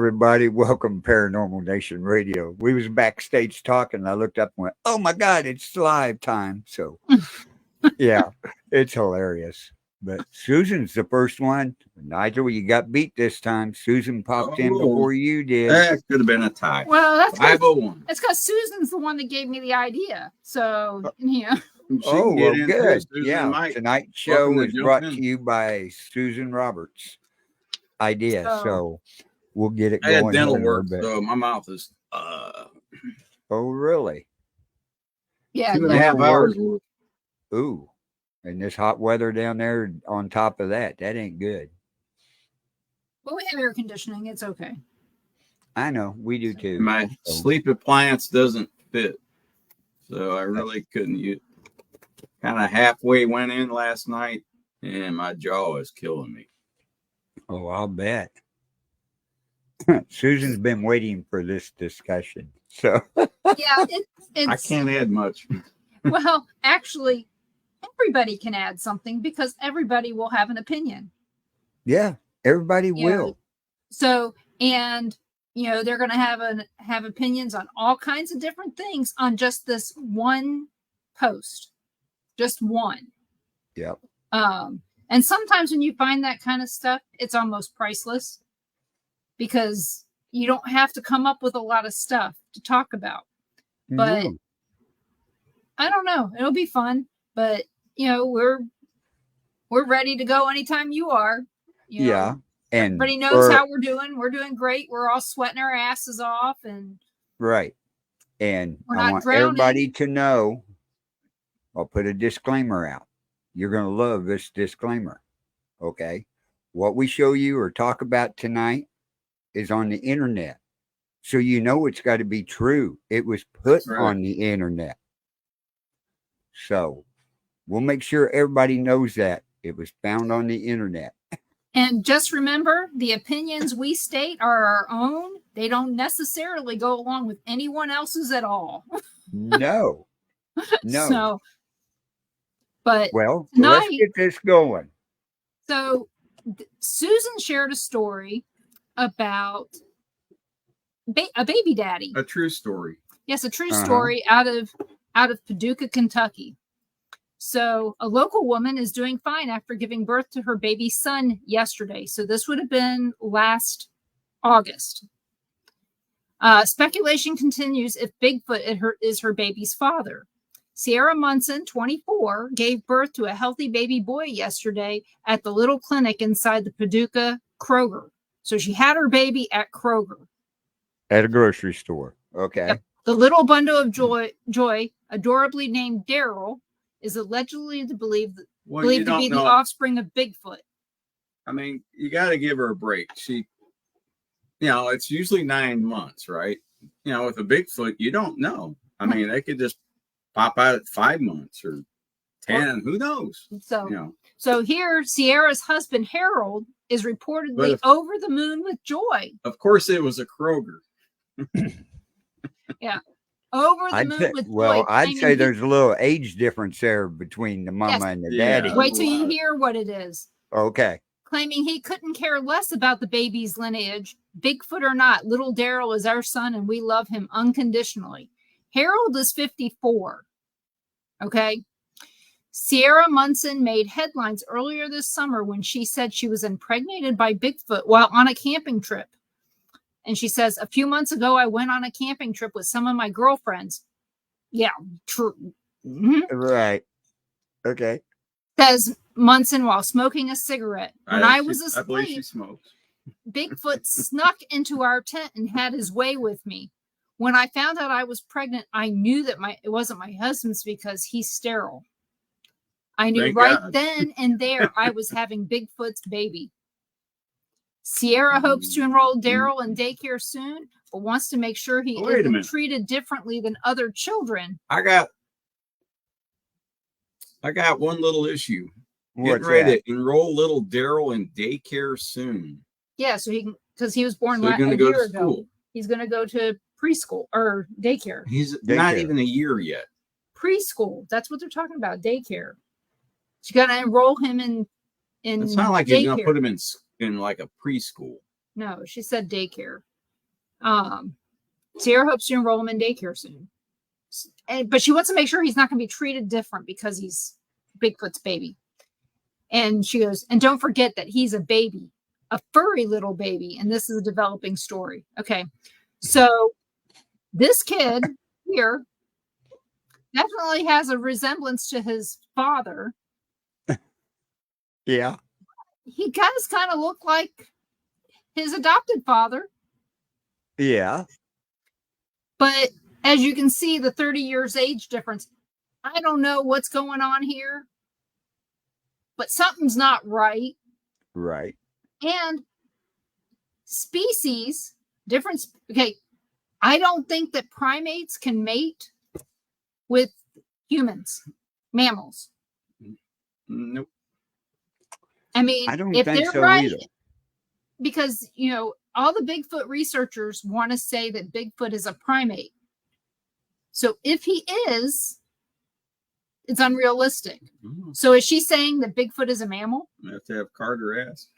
everybody. Welcome to Paranormal Nation Radio. We was backstage talking. I looked up and went, "Oh my God, it's live time!" So, yeah, it's hilarious. But Susan's the first one. Nigel, you got beat this time. Susan popped in before you did. That could have been a tie. Well, that's 501. It's because Susan's the one that gave me the idea. So, yeah. Oh, well, good. Yeah, tonight's show is brought to you by Susan Roberts' idea. So we'll get it going. I had dental work, so my mouth is. Oh, really? Yeah. 2.5 hours. Ooh, and this hot weather down there on top of that ain't good. Well, we have air conditioning. It's okay. I know. We do too. My sleep appliance doesn't fit, so I really couldn't use. Kind of halfway went in last night, and my jaw is killing me. Oh, I'll bet. Susan's been waiting for this discussion. So yeah, it's I can't add much. Well, actually, everybody can add something because everybody will have an opinion. Yeah, everybody will. So, and they're going to have opinions on all kinds of different things on just this one post, just one. Yep. And sometimes when you find that kind of stuff, it's almost priceless because you don't have to come up with a lot of stuff to talk about. But I don't know. It'll be fun. But, we're ready to go anytime you are. Yeah. And everybody knows how we're doing. We're doing great. We're all sweating our asses off. And right. And I want everybody to know, I'll put a disclaimer out. You're going to love this disclaimer. Okay. What we show you or talk about tonight is on the internet. So it's got to be true. It was put on the internet. So we'll make sure everybody knows that it was found on the internet. And just remember, the opinions we state are our own. They don't necessarily go along with anyone else's at all. No. So, but let's get this going. So Susan shared a story about a baby daddy. A true story. Yes, a true story out of Paducah, Kentucky. So a local woman is doing fine after giving birth to her baby son yesterday. So this would have been last August. Speculation continues if Bigfoot is her baby's father. Sierra Munson, 24, gave birth to a healthy baby boy yesterday at the little clinic inside the Paducah Kroger. So she had her baby at Kroger. At a grocery store. Okay. Yep. The little bundle of joy, adorably named Daryl, is allegedly believed to be the offspring of Bigfoot. I mean, you got to give her a break. She, it's usually 9 months, right? With a Bigfoot, you don't know. I mean, they could just pop out at 5 months or 10. Who knows? So here, Sierra's husband, Harold, is reportedly over the moon with joy. Of course, it was a Kroger. Yeah. Over the moon with joy. Well, I'd say there's a little age difference there between the mama and the daddy. Wait till you hear what it is. Okay. Claiming he couldn't care less about the baby's lineage. Bigfoot or not, little Daryl is our son and we love him unconditionally. Harold is 54. Okay. Sierra Munson made headlines earlier this summer when she said she was impregnated by Bigfoot while on a camping trip. And she says, a few months ago, I went on a camping trip with some of my girlfriends. Yeah, true. Mm-hmm. Right. Okay. Says Munson while smoking a cigarette. When I was asleep, I believe she smokes. Bigfoot snuck into our tent and had his way with me. When I found out I was pregnant, I knew that it wasn't my husband's because he's sterile. I knew then and there I was having Bigfoot's baby. Sierra hopes to enroll Daryl in daycare soon, but wants to make sure he isn't treated differently than other children. I got one little issue. Get ready to enroll little Daryl in daycare soon. Yeah, so because he was born a year ago. He's going to go to preschool or daycare. He's not even a year yet. Preschool. That's what they're talking about. Daycare. She's going to enroll him in It's not like daycare. He's going to put him in like a preschool. No, she said daycare. Sierra hopes to enroll him in daycare soon. But she wants to make sure he's not going to be treated different because he's Bigfoot's baby. And she goes, and don't forget that he's a baby, a furry little baby. And this is a developing story. Okay. So this kid here definitely has a resemblance to his father. Yeah. He does kind of look like his adopted father. Yeah. But as you can see, the 30 years age difference, I don't know what's going on here, but something's not right. Right. And species, difference. Okay. I don't think that primates can mate with humans, mammals. Nope. I mean, I don't if think they're so right, either. because, you know, all the Bigfoot researchers want to say that Bigfoot is a primate. So if he is, it's unrealistic. So is she saying that Bigfoot is a mammal? You have to have Carter ask.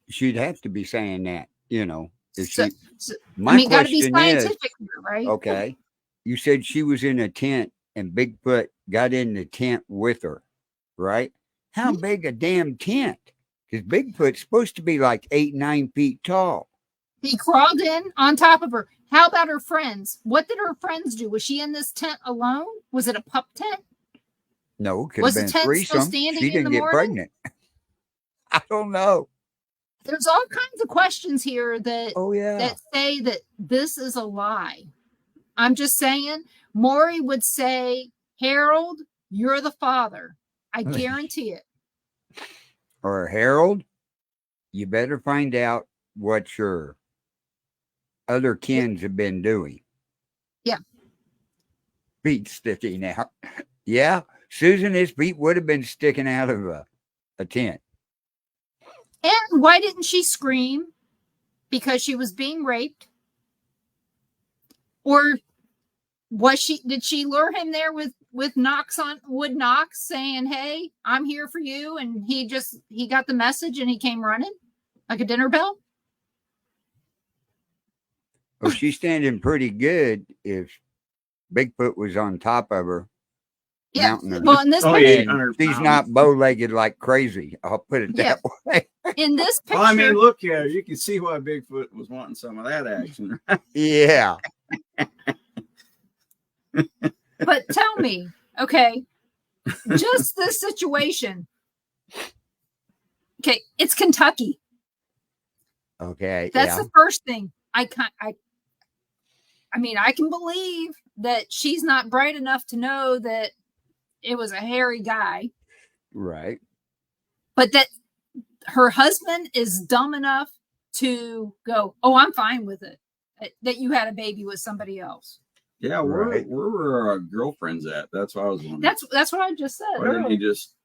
She'd have to be saying that, you know. If So, she, my I mean, got to be question is, scientific here, right? okay, you said she was in a tent and Bigfoot got in the tent with her, right? How big a damn tent? Because Bigfoot's supposed to be like 8-9 feet tall. He crawled in on top of her. How about her friends? What did her friends do? Was she in this tent alone? Was it a pup tent? No, could Was have the been tent still threesome. standing She in didn't the get morning? pregnant. I don't know. There's all kinds of questions here that Oh yeah. that say that this is a lie. I'm just saying, Maury would say, Harold, you're the father. I guarantee it. Or Harold, you better find out what your other kins have been doing. Yeah. Feet sticking out. Yeah. Susan, his feet would have been sticking out of a tent. And why didn't she scream? Because she was being raped? Or did she lure him there with knocks on wood knocks saying, hey, I'm here for you, and he got the message and he came running like a dinner bell? Well, she's standing pretty good if Bigfoot was on top of her. Yeah. Mountain her. Well, in this Oh, picture, yeah. And 800 she's pounds. not bow-legged like crazy. I'll put it Yeah. that way. in this picture, Well, I mean, look at her. You can see why Bigfoot was wanting some of that action. Yeah. but tell me, okay, just this situation. Okay, it's Kentucky. Okay. That's yeah. the first thing. I mean, I can believe that she's not bright enough to know that it was a hairy guy, Right. but that her husband is dumb enough to go, oh, I'm fine with it, that you had a baby with somebody else. Yeah, Right. where were our girlfriends at? That's what I was wondering. That's what I just said. Why didn't he just?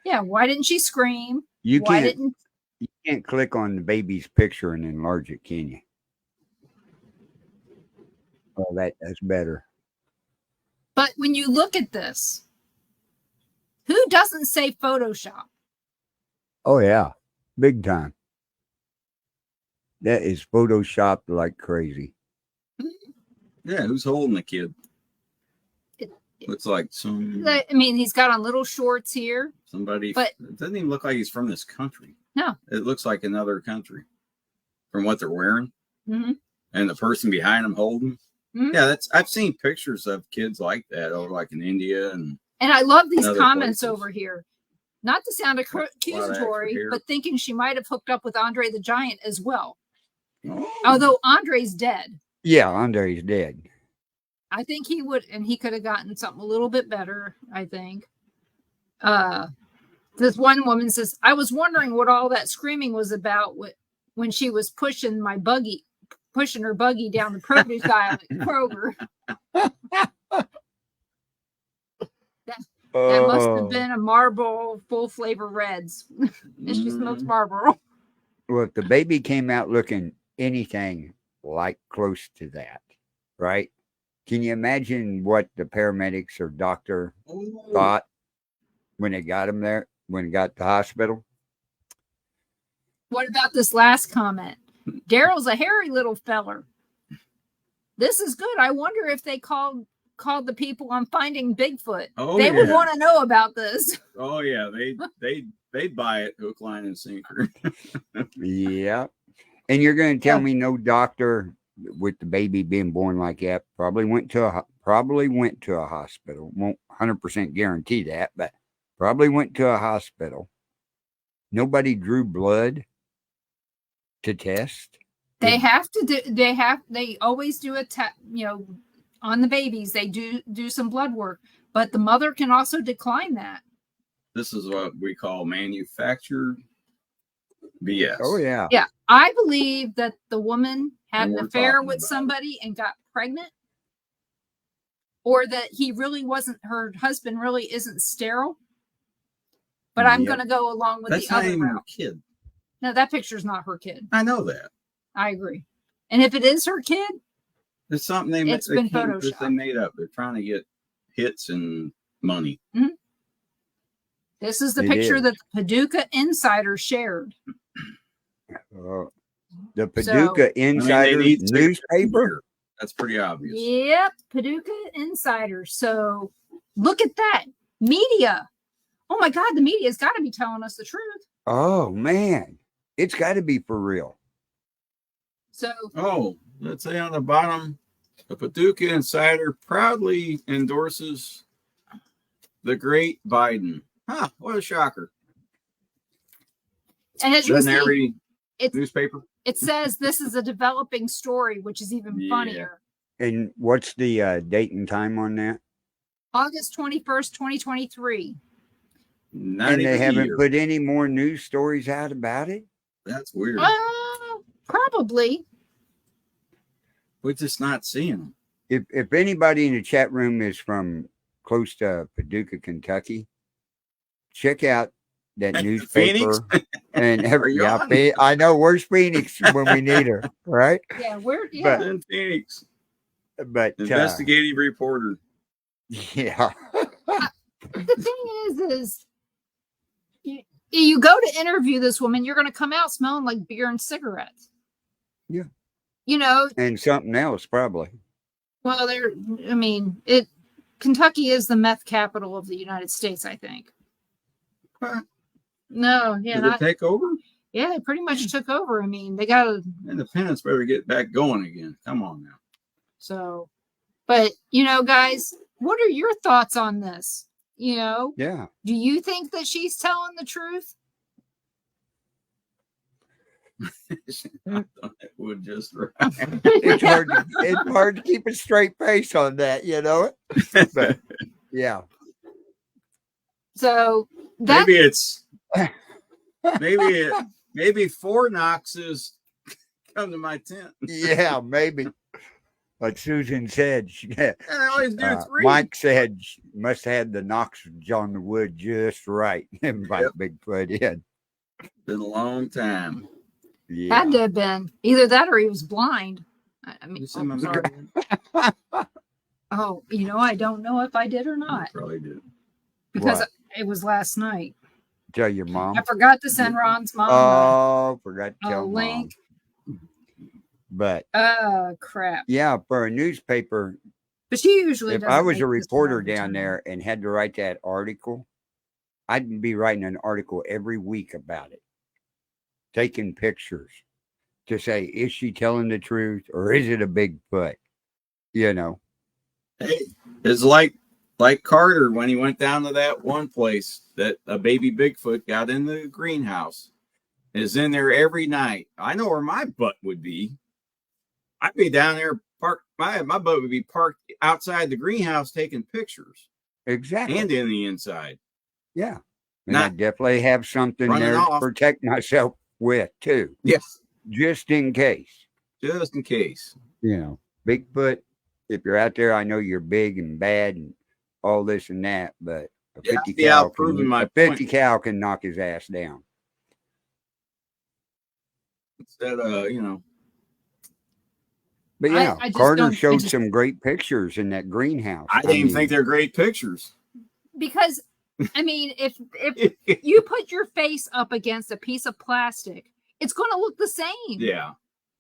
Yeah, why didn't she scream? You Why can't didn't you can't click on the baby's picture and enlarge it, can you? Oh, that's better. But when you look at this, who doesn't say Photoshop? Oh yeah. Big time. That is photoshopped like crazy. Yeah, who's holding the kid? It- Looks like some I mean, he's got on little shorts here. somebody. But- It doesn't even look like he's from this country. No. It looks like another country from what they're wearing, Mhm. and the person behind them holding. Mhm. Yeah, I've seen pictures of kids like that over like in India and And I love these Other comments places. over here. Not to sound accusatory, here. but thinking she might have hooked up with Andre the Giant as well. oh, Although Andre's dead. Yeah, Andre's dead. I think he would, and he could have gotten something a little bit better, I think. This one woman says, I was wondering what all that screaming was about when she was pushing her buggy down the produce aisle at Kroger. That must have been a Marlboro full flavor Reds. And she smokes Marlboro. Well, if the baby came out looking anything like close to that, right? Can you imagine what the paramedics or doctor Oh, thought when it got him there, when it got to the hospital? What about this last comment? Daryl's a hairy little feller. This is good. I wonder if they called the people on Finding Bigfoot. Oh, They would yeah. want to know about this. Oh yeah, they'd buy it hook, line, and sinker. Yeah. And you're going to tell Yeah. me no doctor with the baby being born like that probably went to a hospital. Won't 100% guarantee that, but probably went to a hospital. Nobody drew blood to test. They have to do. They always do a test. On the babies, they do some blood work, but the mother can also decline that. This is what we call manufactured BS. Oh yeah. Yeah, I believe that the woman had And an we're affair talking with about somebody and got pregnant, or that he really wasn't. Her husband really isn't sterile. But I'm Yep. going to go along with That's the not other even route. a kid. No, that picture's not her kid. I know that. I agree. And if it is her kid, It's something It's been photoshopped. they made up. They're trying to get hits and money. this is the It picture is. that the Paducah Insider shared. The Paducah I mean, Insider they need newspaper. That's pretty obvious. Yep, Paducah Insider. So look at that. Media. Oh my God, the media's got to be telling us the truth. Oh man, it's got to be for real. So Oh, let's say on the bottom, the Paducah Insider proudly endorses the great Biden. Huh, what a shocker. and as you can Doesn't see, every it's- newspaper? it says this is a developing story, which is even Yeah. funnier. And what's the date and time on that? August 21st, 2023. Not And they even a haven't year. put any more news stories out about it. That's weird. Probably. We're just not seeing them. If anybody in the chat room is from close to Paducah, Kentucky, check out that newspaper. And Are you on? I know where's Phoenix when we need her, right? Yeah, we're But- In Phoenix, But investigative reporter. yeah, The thing is you go to interview this woman, you're going to come out smelling like beer and cigarettes. Yeah. And something else probably. well, Kentucky is the meth capital of the United States, I think. What? No, Did it take over? yeah, they pretty much took over. I mean, they got to, Independence better get back going again. Come on now. so, but, guys, what are your thoughts on this? Yeah. Do you think that she's telling the truth? It would just right. It's hard to keep a straight face on that, But yeah. So that Maybe it's maybe 4 Knoxes come to my tent. Yeah, maybe. Like Susan said, And I always do 3. Mike said she must have had the Knoxville on the wood just right. Invite Bigfoot in. Been a long time. Yeah. had to have been either that or he was blind. I mean, You see my sorry. mark? Oh, I don't know if I did or I not probably did. because What? it was last night. Tell your mom. I forgot to send Ron's mom Oh, forgot to a tell mom. link. But Oh crap! yeah, for a newspaper, But she usually. if doesn't I was make a this reporter all the down time. there and had to write that article, I'd be writing an article every week about it, taking pictures to say, is she telling the truth or is it a Bigfoot? Hey, it's like Carter when he went down to that one place that a baby Bigfoot got in the greenhouse. Is in there every night. I know where my butt would be. I'd be down there parked. My boat would be parked outside the greenhouse taking pictures Exactly. and in the inside. Yeah. And Not I definitely have something running there off. to protect myself with too, Yes, just in case. just in case. Bigfoot, if you're out there, I know you're big and bad and all this and that, but a Yeah, 50 yeah, cal proving my a 50 point. cal can knock his ass down. Instead of But I yeah, just Carter don't- I showed just- some great pictures in that greenhouse. I didn't even mean, think they're great pictures. because if you put your face up against a piece of plastic, it's going to look the same. Yeah,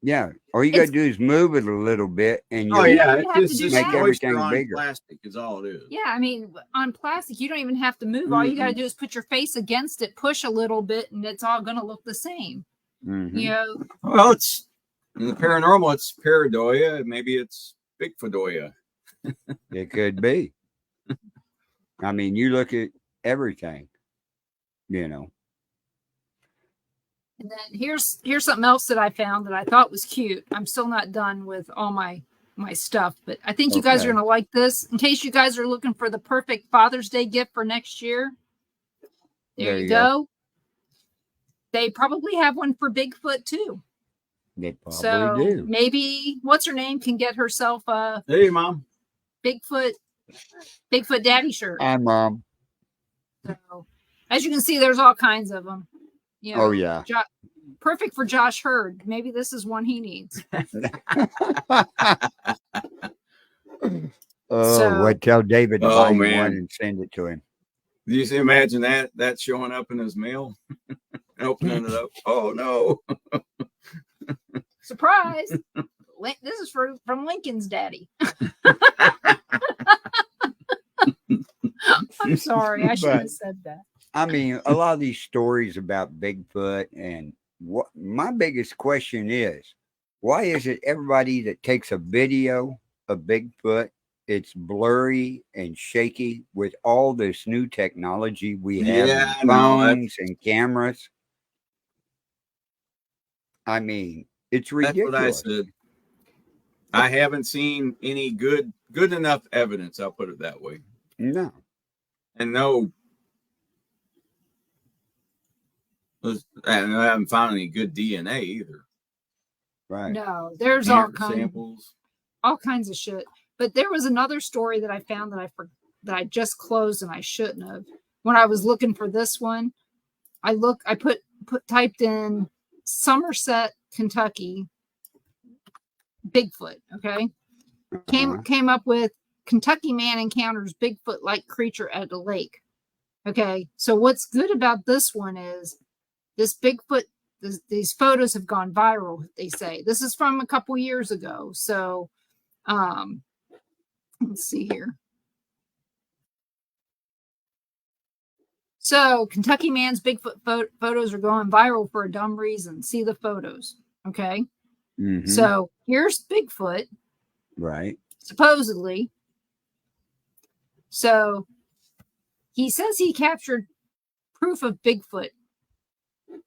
Yeah. All you got to It's do is move it a little bit and Oh you'll yeah, You it's have to just, do just make that. moisture everything on bigger. plastic is all it is. Yeah, I mean, on plastic, you don't even have to move. All you got to Mm-mm. do is put your face against it, push a little bit, and it's all going to look the same. Hmm. You know, Well, it's in the paranormal. It's pareidoia. Maybe it's Bigfootoia. It could be. I mean, you look at everything, you know. and then here's something else that I found that I thought was cute. I'm still not done with all my stuff, but I think you guys are Okay. going to like this. In case you guys are looking for the perfect Father's Day gift for next year, there you go. They probably have one for Bigfoot too. They probably So do. maybe what's her name can get herself a Hey, Mom. Bigfoot Daddy shirt. Hi, Mom. So as you can see, there's all kinds of them. You know, Oh, yeah. perfect for Josh Hurd. Maybe this is one he needs. Oh, So what? Tell David to buy Oh you one man, and send it to him. do you imagine that showing up in his mail and opening it up? Oh no. surprise. This is from Lincoln's daddy. I'm sorry. I shouldn't But have said that. I mean, a lot of these stories about Bigfoot, and what my biggest question is, why is it everybody that takes a video of Bigfoot, it's blurry and shaky with all this new technology we have Yeah, in no, phones and cameras? I mean, it's that's what I ridiculous. said. I haven't seen any good enough evidence. I'll put it that way. No, And no, and I haven't found any good DNA either. right. No, there's Hair samples. all kinds of shit. But there was another story that I found that I just closed and I shouldn't have. When I was looking for this one, I typed in Somerset, Kentucky, Bigfoot. Okay, Uh-huh. came up with Kentucky man encounters Bigfoot-like creature at a lake. Okay, so what's good about this one is this Bigfoot. These photos have gone viral. They say this is from a couple years ago. So, let's see here. So, Kentucky man's Bigfoot photos are going viral for a dumb reason. See the photos. Okay. Mm-hmm. So, here's Bigfoot, Right. supposedly. So, he says he captured proof of Bigfoot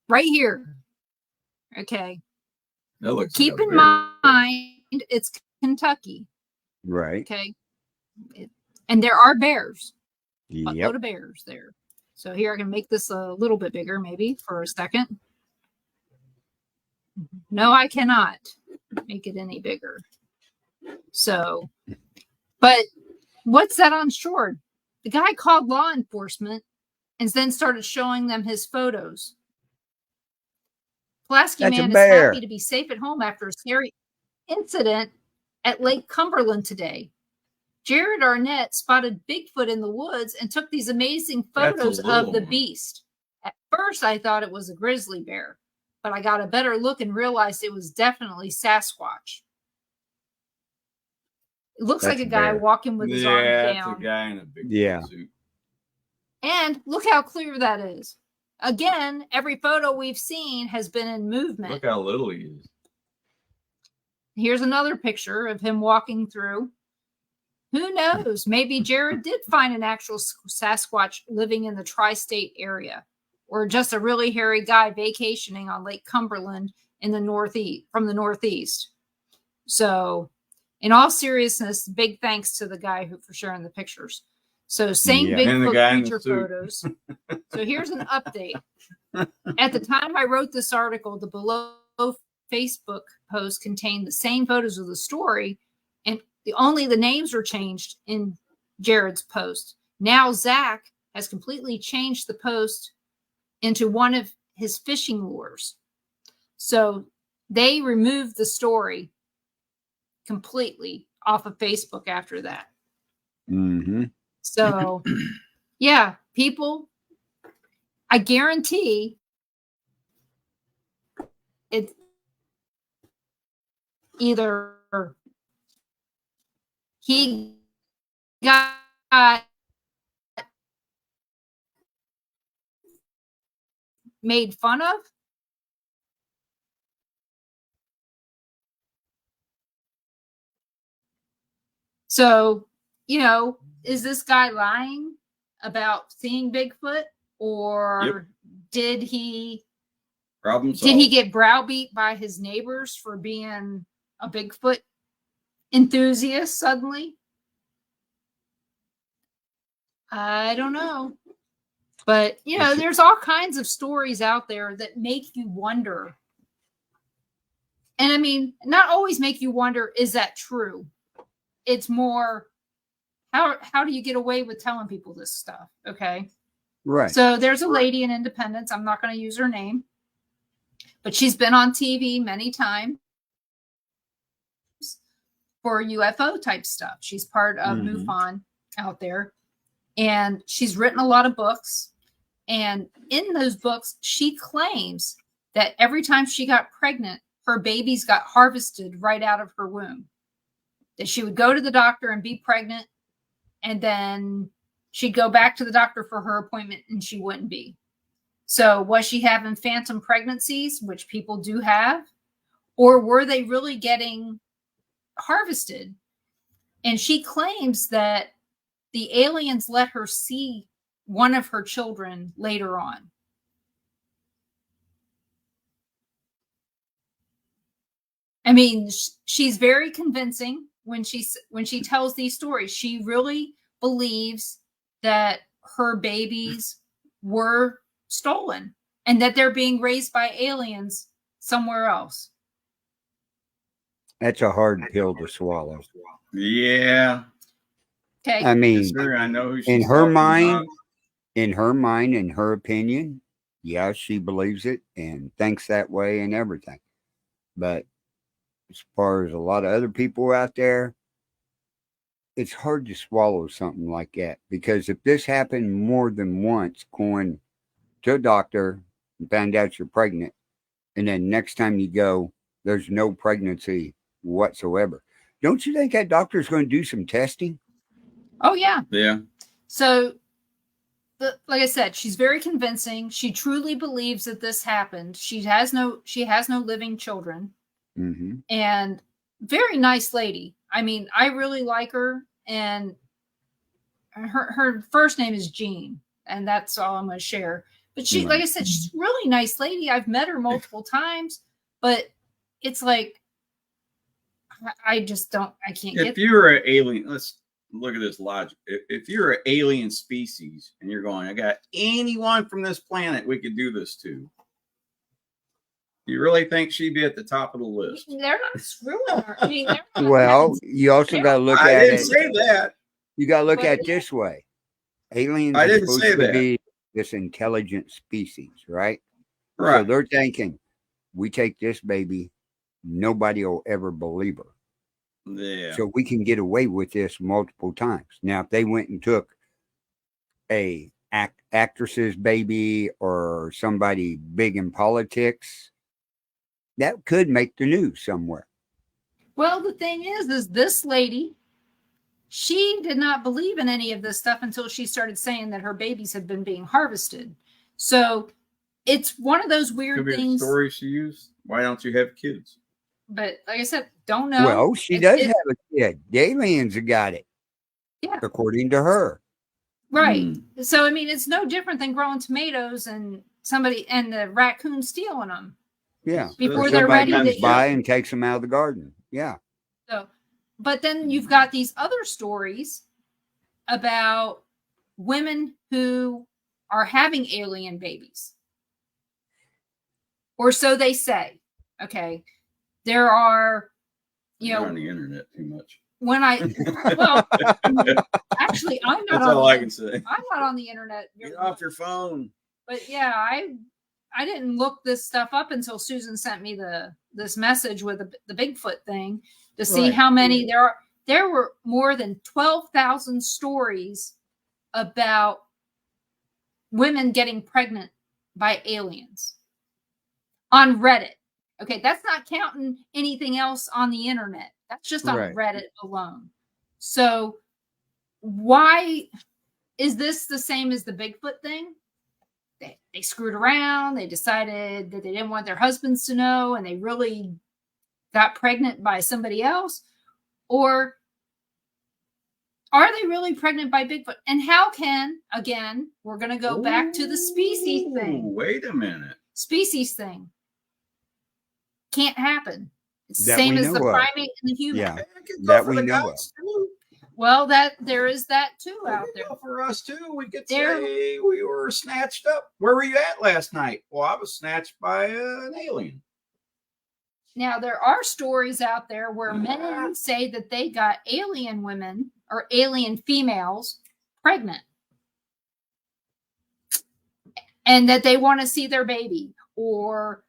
right here. Okay. That looks Keep like in mind, it's Kentucky. Right. Okay. And there are bears. A Yep. load of bears there. So here I can make this a little bit bigger, maybe for a second. No, I cannot make it any bigger. So, but what's that on shore? The guy called law enforcement and then started showing them his photos. Pulaski That's a man is bear. happy to be safe at home after a scary incident at Lake Cumberland today. Jared Arnett spotted Bigfoot in the woods and took these amazing photos of the beast. At first, I thought it was a grizzly bear, but I got a better look and realized it was definitely Sasquatch. It looks That's like a a guy bear. walking with his arms it's down. a guy in a big suit. And look how clear that is. Again, every photo we've seen has been in movement. Look how little he is. Here's another picture of him walking through. Who knows? Maybe Jared did find an actual Sasquatch living in the tri-state area, or just a really hairy guy vacationing on Lake Cumberland in the northeast, from the northeast. So, in all seriousness, big thanks to the guy for sharing the pictures. So, same Yeah. And the Bigfoot guy in the creature suit. photos. So here's an update. At the time I wrote this article, the below Facebook post contained the same photos of the story, and the names were changed in Jared's post. Now Zach has completely changed the post into one of his fishing lures. So they removed the story completely off of Facebook after that. Mm-hmm. So yeah, people, I guarantee it either he got made fun of, so, is this guy lying about seeing Bigfoot, or did he Problem solved. did he get browbeat by his neighbors for being a Bigfoot enthusiast suddenly? I don't know. But, there's all kinds of stories out there that make you wonder. And I mean, not always make you wonder, is that true? It's more, how do you get away with telling people this stuff? Okay. Right. So there's a lady in Independence. I'm not going to use her name, but she's been on TV many times for UFO type stuff. She's part of MUFON out there. And she's written a lot of books. And in those books, she claims that every time she got pregnant, her babies got harvested right out of her womb. That she would go to the doctor and be pregnant, and then she'd go back to the doctor for her appointment and she wouldn't be. So was she having phantom pregnancies, which people do have, or were they really getting harvested? And she claims that the aliens let her see one of her children later on. I mean, she's very convincing when she tells these stories. She really believes that her babies were stolen and that they're being raised by aliens somewhere else. That's a hard pill to swallow. Yeah. Okay. I mean, Sure, I know who she's in her talking mind, about. in her opinion, yeah, she believes it and thinks that way and everything. But as far as a lot of other people out there, it's hard to swallow something like that, because if this happened more than once, going to a doctor and found out you're pregnant, and then next time you go, there's no pregnancy whatsoever. Don't you think that doctor's going to do some testing? Oh, yeah. Yeah. So, like I said, she's very convincing. She truly believes that this happened. She has no living children, and very nice lady. I mean, I really like her, and her first name is Jean, and that's all I'm going to share. But she, like I said, she's a really nice lady. I've met her multiple times, but it's like, I just don't, I can't get. If you're an alien, let's look at this logic. If you're an alien species and you're going, I got anyone from this planet we could do this to, you really think she'd be at the top of the list? They're not screwing her. I mean, well, you also got to look at it. I didn't say that. You got to look at it this way. Aliens I are didn't supposed say to that. be this intelligent species, right? Right. So they're thinking, we take this baby, nobody will ever believe her. Yeah. So we can get away with this multiple times. Now, if they went and took a actress's baby or somebody big in politics, that could make the news somewhere. Well, the thing is this lady, she did not believe in any of this stuff until she started saying that her babies had been being harvested. So it's one of those weird Could be things. the story she used. Why don't you have kids? But like I said, don't know. Well, she does have a kid. The aliens have got it. Yeah. According to her. Right. So, I mean, it's no different than growing tomatoes and the raccoon stealing them. Yeah. Before they're ready comes to by and takes them out of the garden. Yeah. So, but then you've got these other stories about women who are having alien babies. Or so they say. Okay. There are, You're on the internet too much. Actually, I'm not. That's all I can say. I'm not on the internet. Get off your phone. But yeah, I didn't look this stuff up until Susan sent me this message with the Bigfoot thing to see how many there are. There were more than 12,000 stories about women getting pregnant by aliens on Reddit. Okay, that's not counting anything else on the internet. That's just on Right. Reddit alone. So why is this the same as the Bigfoot thing? They screwed around. They decided that they didn't want their husbands to know, and they really got pregnant by somebody else? Or are they really pregnant by Bigfoot? And how can, again, we're going to go back to the species thing. Wait a minute. Species thing can't happen. It's the That same we as the know of. primate and the human. Yeah. It could go That for we the know of. guys, too. Well, there is that too It out could there. go for us too. We could There- say we were snatched up. Where were you at last night? Well, I was snatched by an alien. Now, there are stories out there where men say that they got alien women or alien females pregnant and that they want to see their baby. Or,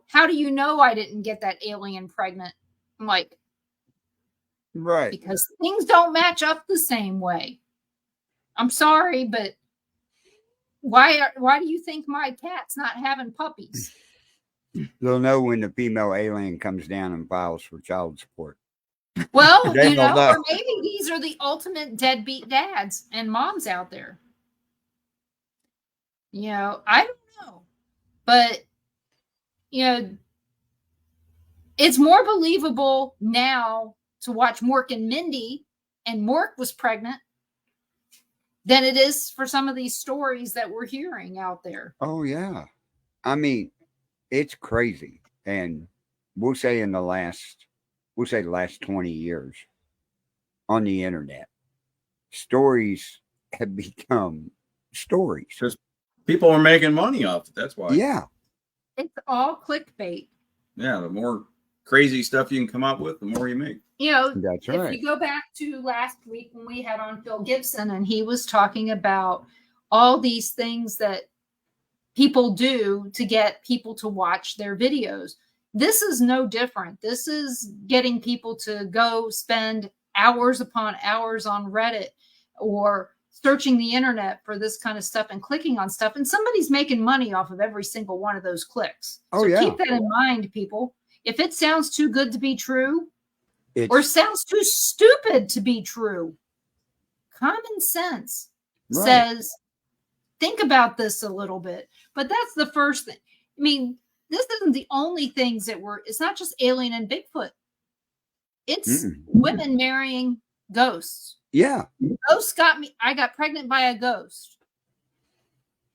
how do you know I didn't get that alien pregnant? I'm like, Right. because things don't match up the same way. I'm sorry, but why do you think my cat's not having puppies? They'll know when the female alien comes down and files for child support. Well, They don't know. or maybe these are the ultimate deadbeat dads and moms out there. I don't know. But, it's more believable now to watch Mork and Mindy, and Mork was pregnant, than it is for some of these stories that we're hearing out there. Oh, yeah. I mean, it's crazy. And we'll say the last 20 years on the internet, stories have become stories. Because people are making money off it. That's why. Yeah. It's all clickbait. Yeah. The more crazy stuff you can come up with, the more you make. That's if right. you go back to last week when we had on Phil Gibson, and he was talking about all these things that people do to get people to watch their videos. This is no different. This is getting people to go spend hours upon hours on Reddit or searching the internet for this kind of stuff and clicking on stuff. And somebody's making money off of every single one of those clicks. Oh, so yeah. keep that in mind, people. If it sounds too good to be true, It's or sounds too stupid to be true, common sense right. says, think about this a little bit. But that's the first thing. I mean, this isn't the only things it's not just alien and Bigfoot. It's women marrying ghosts. Yeah. Ghosts I got pregnant by a ghost.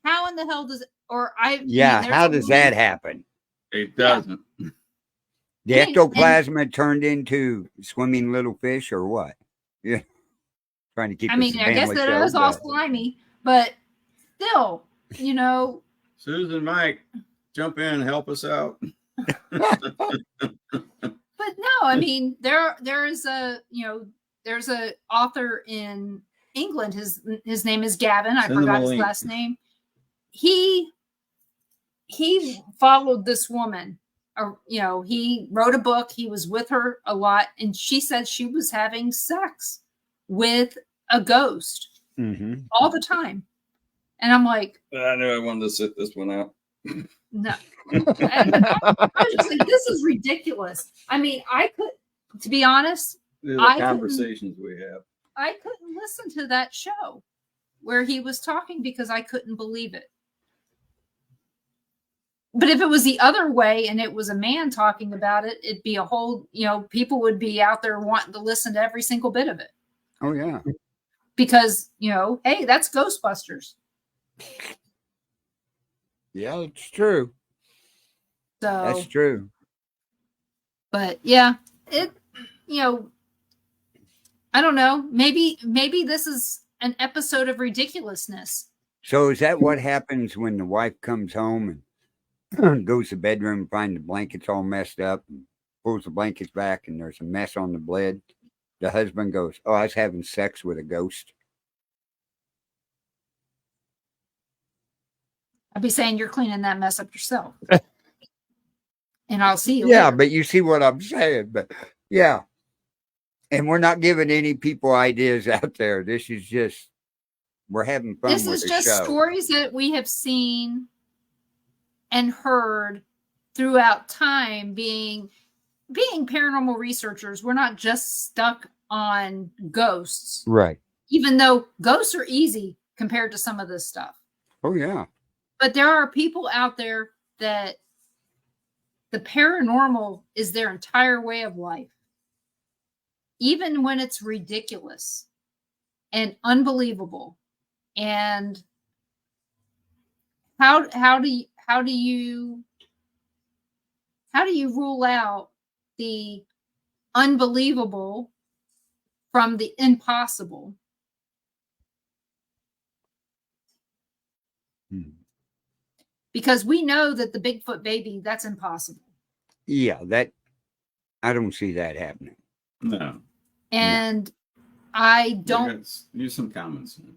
How in the hell does it, How does that happen? It doesn't. The ectoplasm turned into swimming little fish or what? Yeah. Trying to keep I guess that is all slimy, but still, Susan, Mike, jump in and help us out. But no, there's a author in England. His name is Gavin. I forgot his last name. He followed this woman. He wrote a book. He was with her a lot, and she said she was having sex with a ghost all the time. And I'm like, I knew I wanted to sit this one out. No. I was just like, this is ridiculous. To be honest, These are the conversations we have. I couldn't listen to that show where he was talking because I couldn't believe it. But if it was the other way and it was a man talking about it, it'd be a whole, people would be out there wanting to listen to every single bit of it. Oh, yeah. Because, hey, that's Ghostbusters. Yeah, it's true. So that's true. But yeah, I don't know. Maybe this is an episode of ridiculousness. So is that what happens when the wife comes home and goes to the bedroom and finds the blankets all messed up and pulls the blankets back and there's a mess on the bed? The husband goes, "Oh, I was having sex with a ghost." I'd be saying you're cleaning that mess up yourself. And I'll see you Yeah, later. but you see what I'm saying. But yeah. And we're not giving any people ideas out there. This is just, we're having fun This with is the just show. stories that we have seen and heard throughout time being paranormal researchers, we're not just stuck on ghosts, Right. even though ghosts are easy compared to some of this stuff. Oh, yeah. But there are people out there that the paranormal is their entire way of life, even when it's ridiculous and unbelievable. And how do you rule out the unbelievable from the impossible? Because we know that the Bigfoot baby, that's impossible. Yeah, I don't see that happening. No. And I don't use some common sense.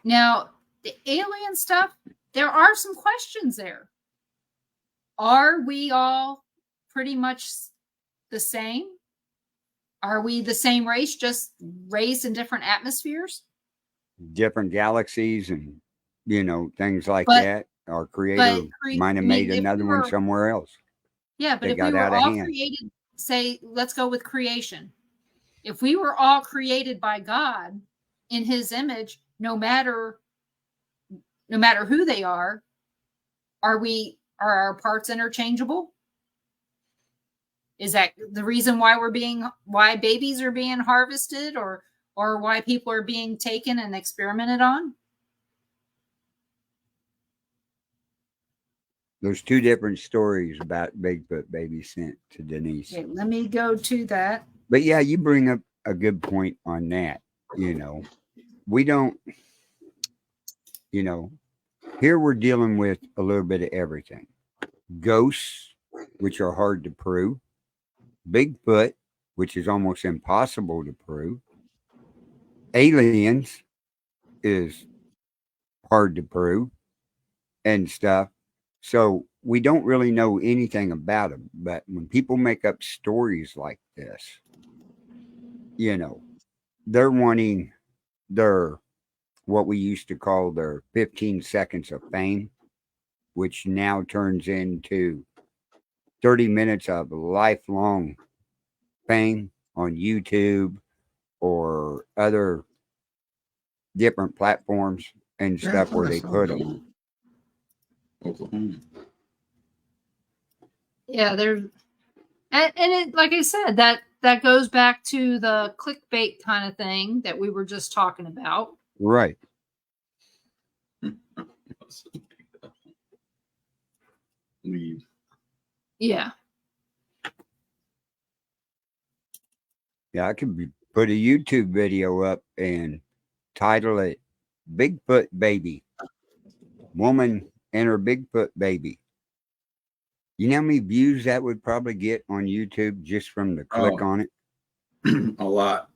Now, the alien stuff, there are some questions there. Are we all pretty much the same? Are we the same race, just raised in different atmospheres? Different galaxies and, things like But- that. Our creator might have made another one somewhere else. Yeah, but They if got we were out of all hand. created, say, let's go with creation. If we were all created by God in his image, no matter who they are our parts interchangeable? Is that the reason why babies are being harvested or why people are being taken and experimented on? There's two different stories about Bigfoot baby sent to Denise. Okay, let me go to that. But yeah, you bring up a good point on that. We don't, here we're dealing with a little bit of everything. Ghosts, which are hard to prove. Bigfoot, which is almost impossible to prove. Aliens is hard to prove and stuff. So we don't really know anything about them. But when people make up stories like this, they're wanting their, what we used to call their 15 seconds of fame, which now turns into 30 minutes of lifelong fame on YouTube or other different platforms and stuff where they put them. Oklahoma. Yeah, and it, like I said, that goes back to the clickbait kind of thing that we were just talking about. Right. Leave. Yeah. Yeah, I could put a YouTube video up and title it Bigfoot Baby. Woman and her Bigfoot baby. You know how many views that would probably get on YouTube just from the click on it? A lot.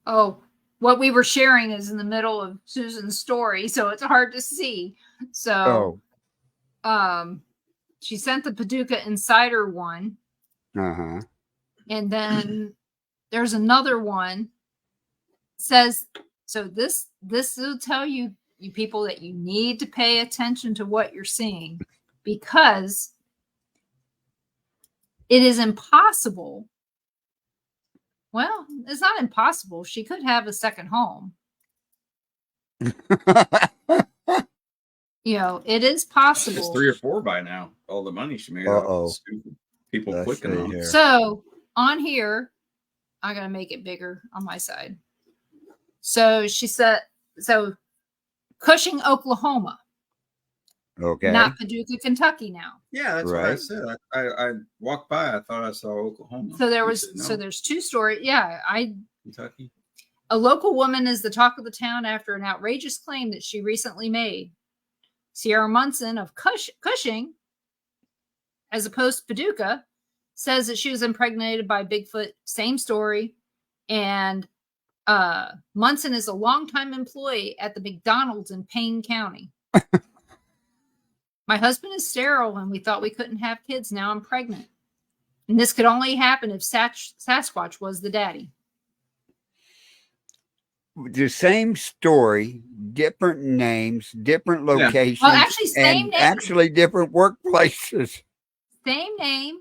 Oh, what we were sharing is in the middle of Susan's story, so it's hard to see. So, she sent the Paducah Insider one. Uh-huh. And then there's another one says, so this will tell you people that you need to pay attention to what you're seeing, because it is impossible. Well, it's not impossible. She could have a second home. It is possible. It's 3 or 4 by now. All the money she made. People clicking on it. So on here, I'm going to make it bigger on my side. So she said, Cushing, Oklahoma. Okay. Not Paducah, Kentucky now. Yeah, that's what I said. I walked by. I thought I saw Oklahoma. So there's two stories. Yeah, Kentucky. A local woman is the talk of the town after an outrageous claim that she recently made. Sierra Munson of Cushing, as opposed to Paducah, says that she was impregnated by Bigfoot. Same story. And Munson is a longtime employee at the McDonald's in Payne County. My husband is sterile and we thought we couldn't have kids. Now I'm pregnant. And this could only happen if Sasquatch was the daddy. The same story, different names, different locations, Well, actually, same and name. actually different workplaces. Same name.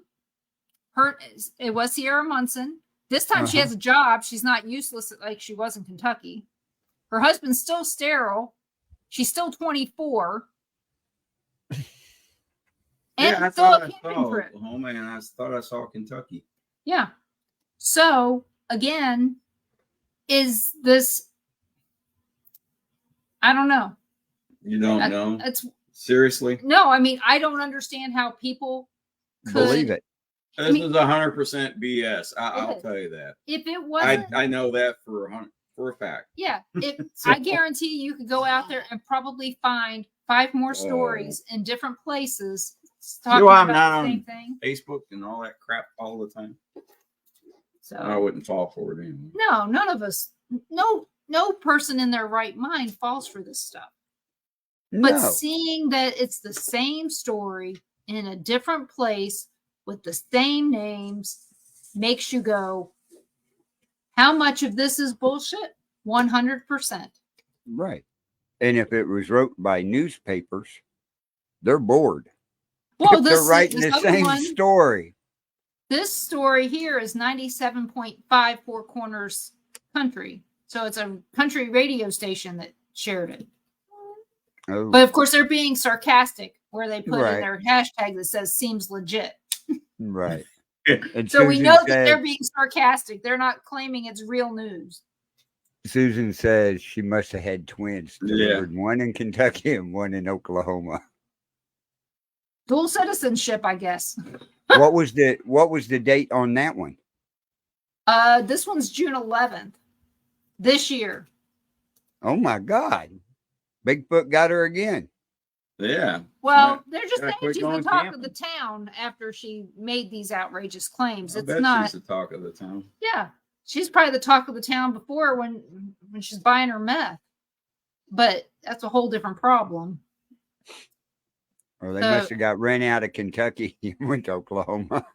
It was Sierra Munson. This time she Uh-huh. has a job. She's not useless like she was in Kentucky. Her husband's still sterile. She's still 24. Yeah, I And still thought a I camping saw trip. Oklahoma, and I thought I saw Kentucky. Yeah. So again, is this? I don't know. You don't know? It's Seriously? no. I mean, I don't understand how people could Believe it. This mean- is 100% BS. I'll is. tell you that. If it wasn't, I know that for a fact. yeah. If So- I guarantee you could go out there and probably find 5 more stories in different places talking I'm about not the same on thing. Facebook and all that crap all the time. So I wouldn't fall for it anyway. no, none of us. No person in their right mind falls for this stuff. But No. seeing that it's the same story in a different place with the same names makes you go, how much of this is bullshit? 100%. Right. And if it was wrote by newspapers, they're bored. Well, If they're this, writing this the other same one, story. this story here is 97.5 Four Corners Country. So it's a country radio station that shared it. Oh, But of course, they're being sarcastic where they put Right. in their hashtag that says seems legit. right. And So we Susan know that said- they're being sarcastic. They're not claiming it's real news. Susan says she must have had twins Yeah. delivered, one in Kentucky and one in Oklahoma. Dual citizenship, I guess. What was the date on that one? This one's June 11th this year. Oh my God. Bigfoot got her again. Yeah. Well, Right. they're just Gotta saying quit she's the going talk camping. of the town after she made these outrageous claims. I It's bet not. she's the talk of the town. Yeah, she's probably the talk of the town before when she's buying her meth. But that's a whole different problem. Or they So- must have got ran out of Kentucky and went to Oklahoma.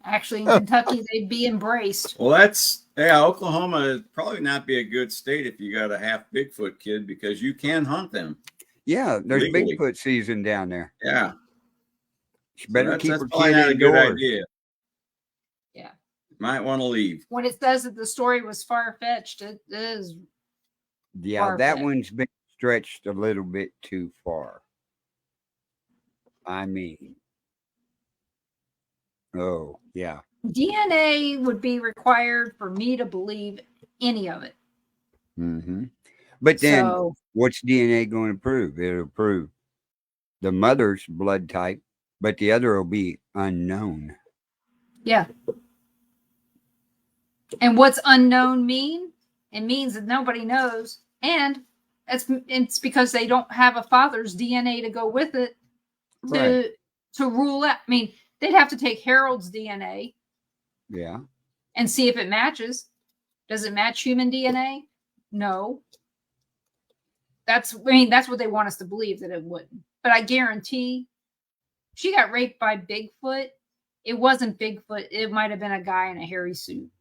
Actually, in Kentucky, they'd be embraced. Well, Oklahoma would probably not be a good state if you got a half Bigfoot kid because you can hunt them. Yeah, there's Legally. Bigfoot season down there. Yeah. She better that's, keep that's her probably kid not a good indoors. idea. Yeah. Might want to leave. When it says that the story was far fetched, it is. Yeah, that Far-fetched. one's been stretched a little bit too far. I mean, oh, yeah. DNA would be required for me to believe any of it. hmm But then, So, what's DNA going to prove? It'll prove the mother's blood type, but the other will be unknown. yeah. And what's unknown mean? It means that nobody knows. And it's because they don't have a father's DNA to go with it Right. to rule out. I mean, they'd have to take Harold's DNA Yeah. and see if it matches. Does it match human DNA? No. That's what they want us to believe, that it wouldn't. But I guarantee she got raped by Bigfoot. It wasn't Bigfoot. It might have been a guy in a hairy suit.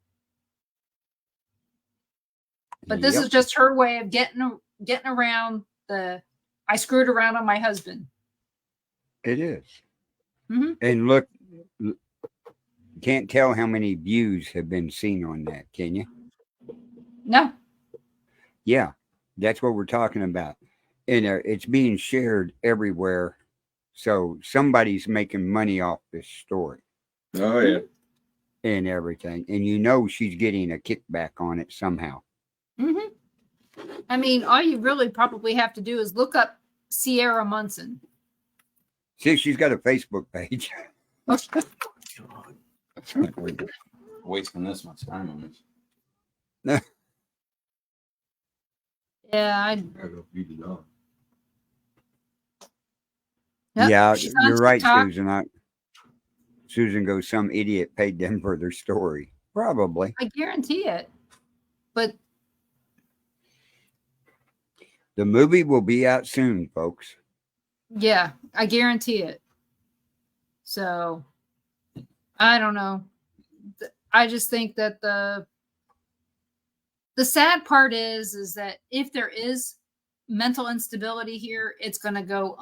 But this Yep. is just her way of getting around I screwed around on my husband. It is. Mhm. And look, can't tell how many views have been seen on that, can you? No. Yeah, that's what we're talking about. And it's being shared everywhere. So somebody's making money off this story Oh, yeah. and everything. And you know she's getting a kickback on it somehow. Mm-hmm. I mean, all you really probably have to do is look up Sierra Munson. See, she's got a Facebook page. Wasting this much time on this. Yeah, I go feed the dog. Yep, Yeah, she's on you're right, TikTok. Susan. Susan goes, some idiot paid them for their story. Probably. I guarantee it. But The movie will be out soon, folks. yeah, I guarantee it. So I don't know. I just think that the sad part is that if there is mental instability here, it's going to go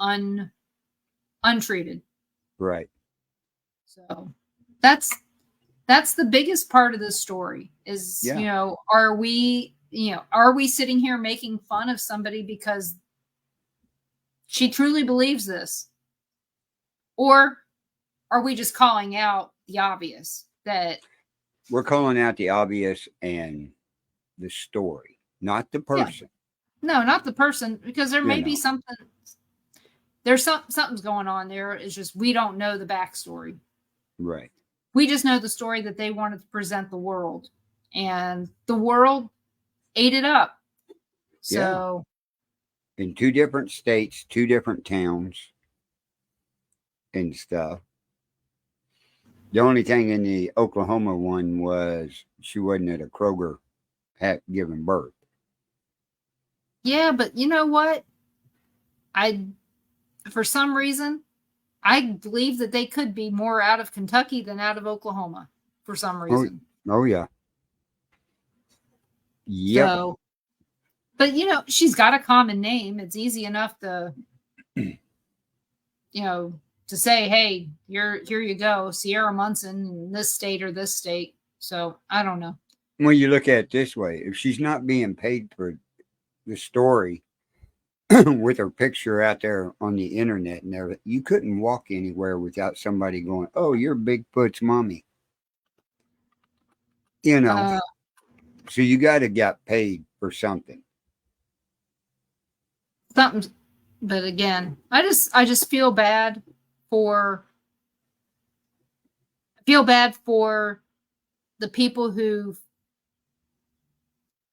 untreated. Right. So that's the biggest part of the story is, Yeah. are we sitting here making fun of somebody because she truly believes this? Or are we just calling out the obvious that, We're calling out the obvious and the story, not the yeah, person. no, not the person, because there You may be know. something's going on there. It's just we don't know the backstory. Right. We just know the story that they wanted to present the world, and the world ate it up. Yeah. So In 2 different states, 2 different towns and stuff. The only thing in the Oklahoma one was she wasn't at a Kroger giving birth. yeah, but you know what? I For some reason I believe that they could be more out of Kentucky than out of Oklahoma for some Oh, reason. oh yeah. Yep. So, but she's got a common name. It's easy enough to, to say, hey, here you go, Sierra Munson in this state or this state. So I don't know. Well, you look at it this way: if she's not being paid for the story with her picture out there on the internet and everything, you couldn't walk anywhere without somebody going, "Oh, you're Bigfoot's mommy." You know, Uh, so you got to get paid for something. Something, but again, I just for feel bad for the people who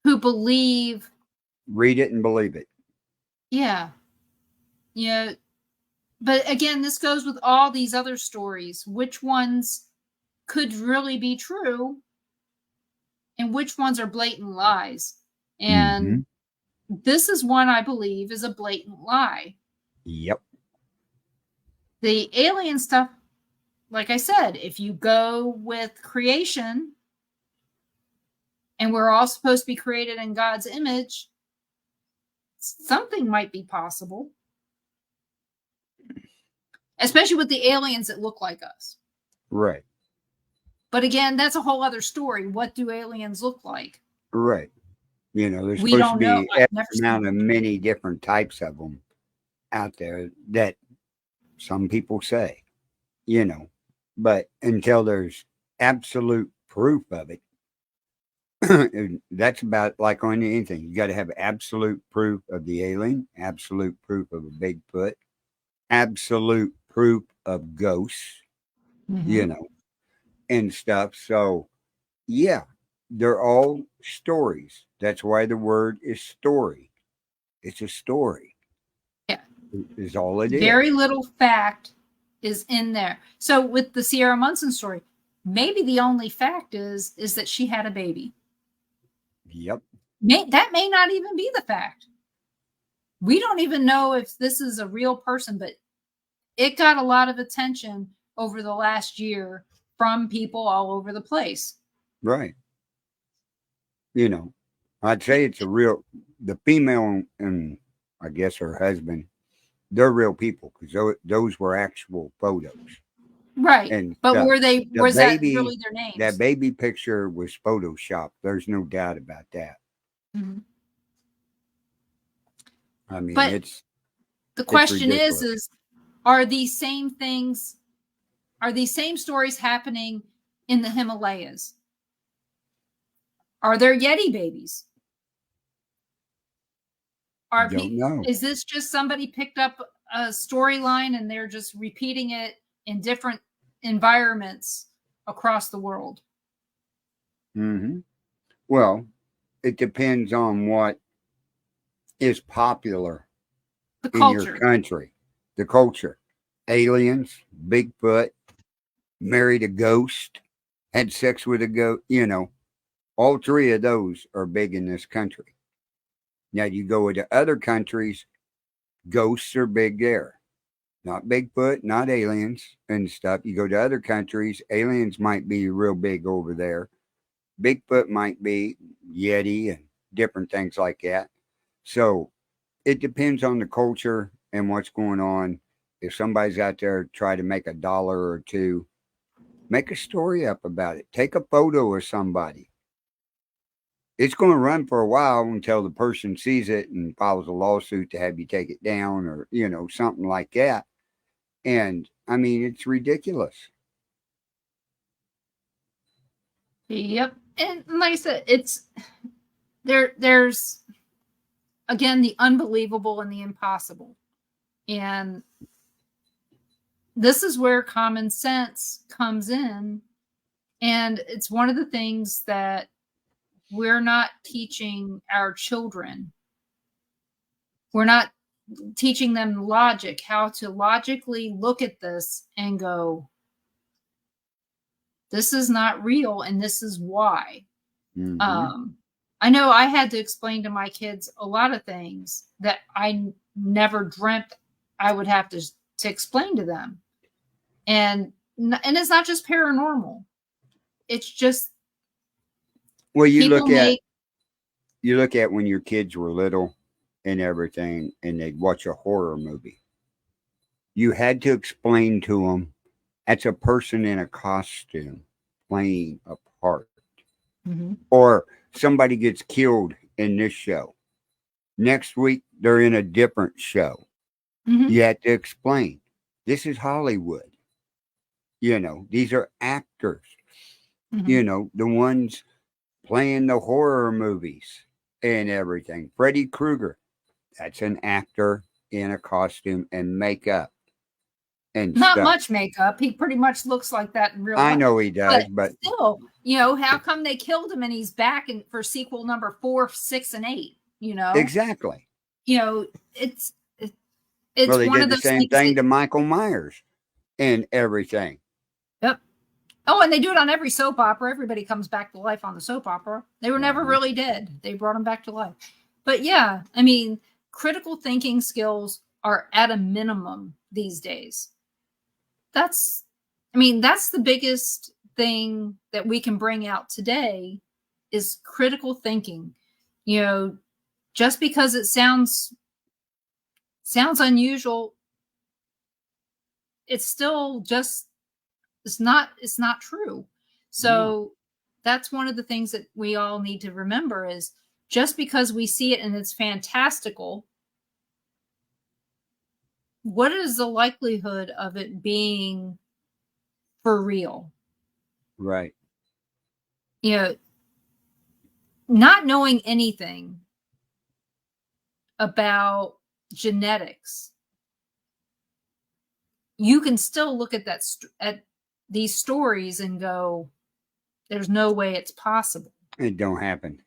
believe. Read it and believe it. Yeah, yeah. But again, this goes with all these other stories. Which ones could really be true, and which ones are blatant lies? Mm-hmm. And this is one I believe is a blatant lie. Yep. The alien stuff, like I said, if you go with creation, and we're all supposed to be created in God's image, something might be possible, especially with the aliens that look like us. Right. But again, that's a whole other story. What do aliens look like? Right. There's We supposed to don't know. be I've X never amount seen of them. many different types of them out there that some people say, but until there's absolute proof of it, that's about like on anything. You got to have absolute proof of the alien, absolute proof of a Bigfoot, absolute proof of ghosts, you Mhm. know, and stuff. So, yeah, they're all stories. That's why the word is story. It's a story, Yeah. is all it is. Very little fact is in there. So with the Sierra Munson story, maybe the only fact is that she had a baby. Yep. That may not even be the fact. We don't even know if this is a real person, but it got a lot of attention over the last year from people all over the place. Right. I'd say it's the female and I guess her husband, they're real people because those were actual photos Right. and But stuff. The was that baby, really their that names? baby picture was photoshopped. There's no doubt about that. Mm-hmm. I mean, But it's the it's question ridiculous. is are these same things, are these same stories happening in the Himalayas? Are there Yeti babies? Don't know. Is this just somebody picked up a storyline and they're just repeating it in different environments across the world? Hmm. Well, it depends on what is popular The in your culture. country, the culture. Aliens, Bigfoot, married a ghost, had sex with a ghost. All 3 of those are big in this country. Now you go into other countries, ghosts are big there. Not Bigfoot, not aliens and stuff. You go to other countries, aliens might be real big over there. Bigfoot might be Yeti and different things like that. So it depends on the culture and what's going on if somebody's out there try to make $1 or two, make a story up about it. Take a photo of somebody. It's going to run for a while until the person sees it and files a lawsuit to have you take it down, or something like that. And I mean, it's ridiculous. Yep. And like I said, it's there's again the unbelievable and the impossible. And this is where common sense comes in. And it's one of the things that we're not teaching our children. We're not teaching them logic, how to logically look at this and go, this is not real and this is why. Mm-hmm. I know I had to explain to my kids a lot of things that I never dreamt I would have to explain to them. And it's not just paranormal. It's just well, you look at when your kids were little and everything, and they'd watch a horror movie. You had to explain to them that's a person in a costume playing a part. Mm-hmm. Or somebody gets killed in this show. Next week, they're in a different show. Mm-hmm. You had to explain, this is Hollywood. These are actors. Mm-hmm. The ones playing the horror movies and everything. Freddy Krueger, that's an actor in a costume and makeup and Not stuff. much makeup. He pretty much looks like that in real life. I know he does, but still, how come they killed him and he's back for sequel number 4, 6, and 8? Exactly. It's well, they one did of the those same thing to Michael Myers and everything. Yep. Oh, and they do it on every soap opera. Everybody comes back to life on the soap opera. They were never really dead. They brought them back to life. But yeah, I mean, critical thinking skills are at a minimum these days. That's the biggest thing that we can bring out today is critical thinking. Just because it sounds unusual, it's still just it's not true. So that's one of the things that we all need to remember is just because we see it and it's fantastical, what is the likelihood of it being for real? Right. Not knowing anything about genetics, you can still look at at these stories and go, there's no way it's possible. It don't happen.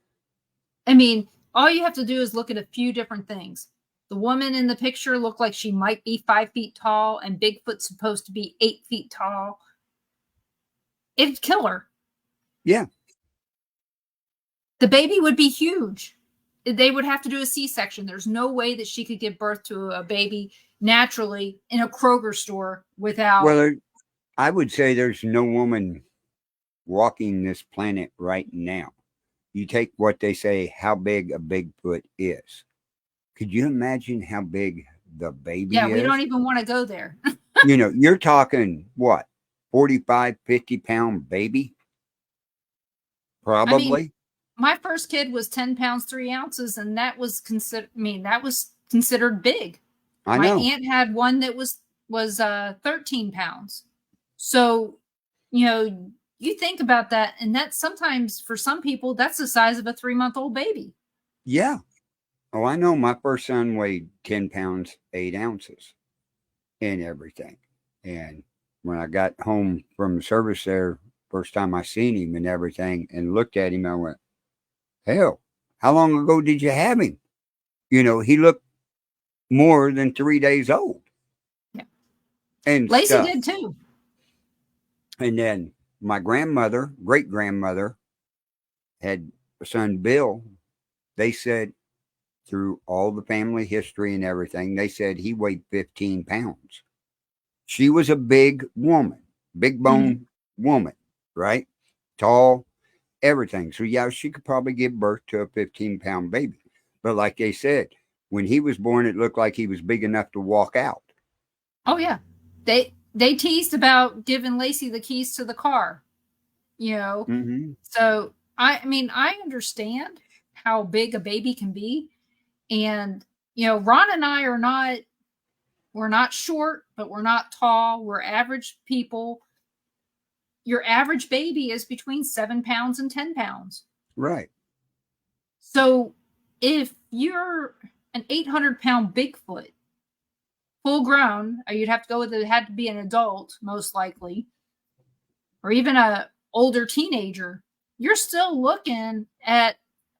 I mean, all you have to do is look at a few different things. The woman in the picture looked like she might be 5 feet tall, and Bigfoot's supposed to be 8 feet tall. It'd kill her. Yeah. The baby would be huge. They would have to do a C-section. There's no way that she could give birth to a baby naturally in a Kroger store without. Well, I would say there's no woman walking this planet right now. You take what they say, how big a Bigfoot is. Could you imagine how big the baby is? Yeah, we don't even want to go there. You're talking what? 45, 50-pound baby? Probably. My first kid was 10 pounds, 3 ounces, and that was considered big. I know. My aunt had one that was 13 pounds. So, you think about that, and that's sometimes for some people, that's the size of a 3-month-old baby. Yeah. Oh, I know. My first son weighed 10 pounds, 8 ounces and everything. And when I got home from the service there, first time I seen him and everything and looked at him, I went, hell, how long ago did you have him? He looked more than 3 days old. Yeah. And Lacey stuff. did too. And then my grandmother, great grandmother, had a son, Bill. They said through all the family history and everything, they said he weighed 15 pounds. She was a big woman, big bone woman, right? Tall, everything. So yeah, she could probably give birth to a 15-pound baby. But like they said, when he was born, it looked like he was big enough to walk out. Oh yeah. They teased about giving Lacey the keys to the car, you know. Mm-hmm. So I mean, I understand how big a baby can be. And, you know, Ron and I are not, we're not short, but we're not tall. We're average people. Your average baby is between 7 pounds and 10 pounds. Right. So if you're an 800-pound Bigfoot, full grown, or you'd have to go with it had to be an adult, most likely, or even a older teenager, you're still looking at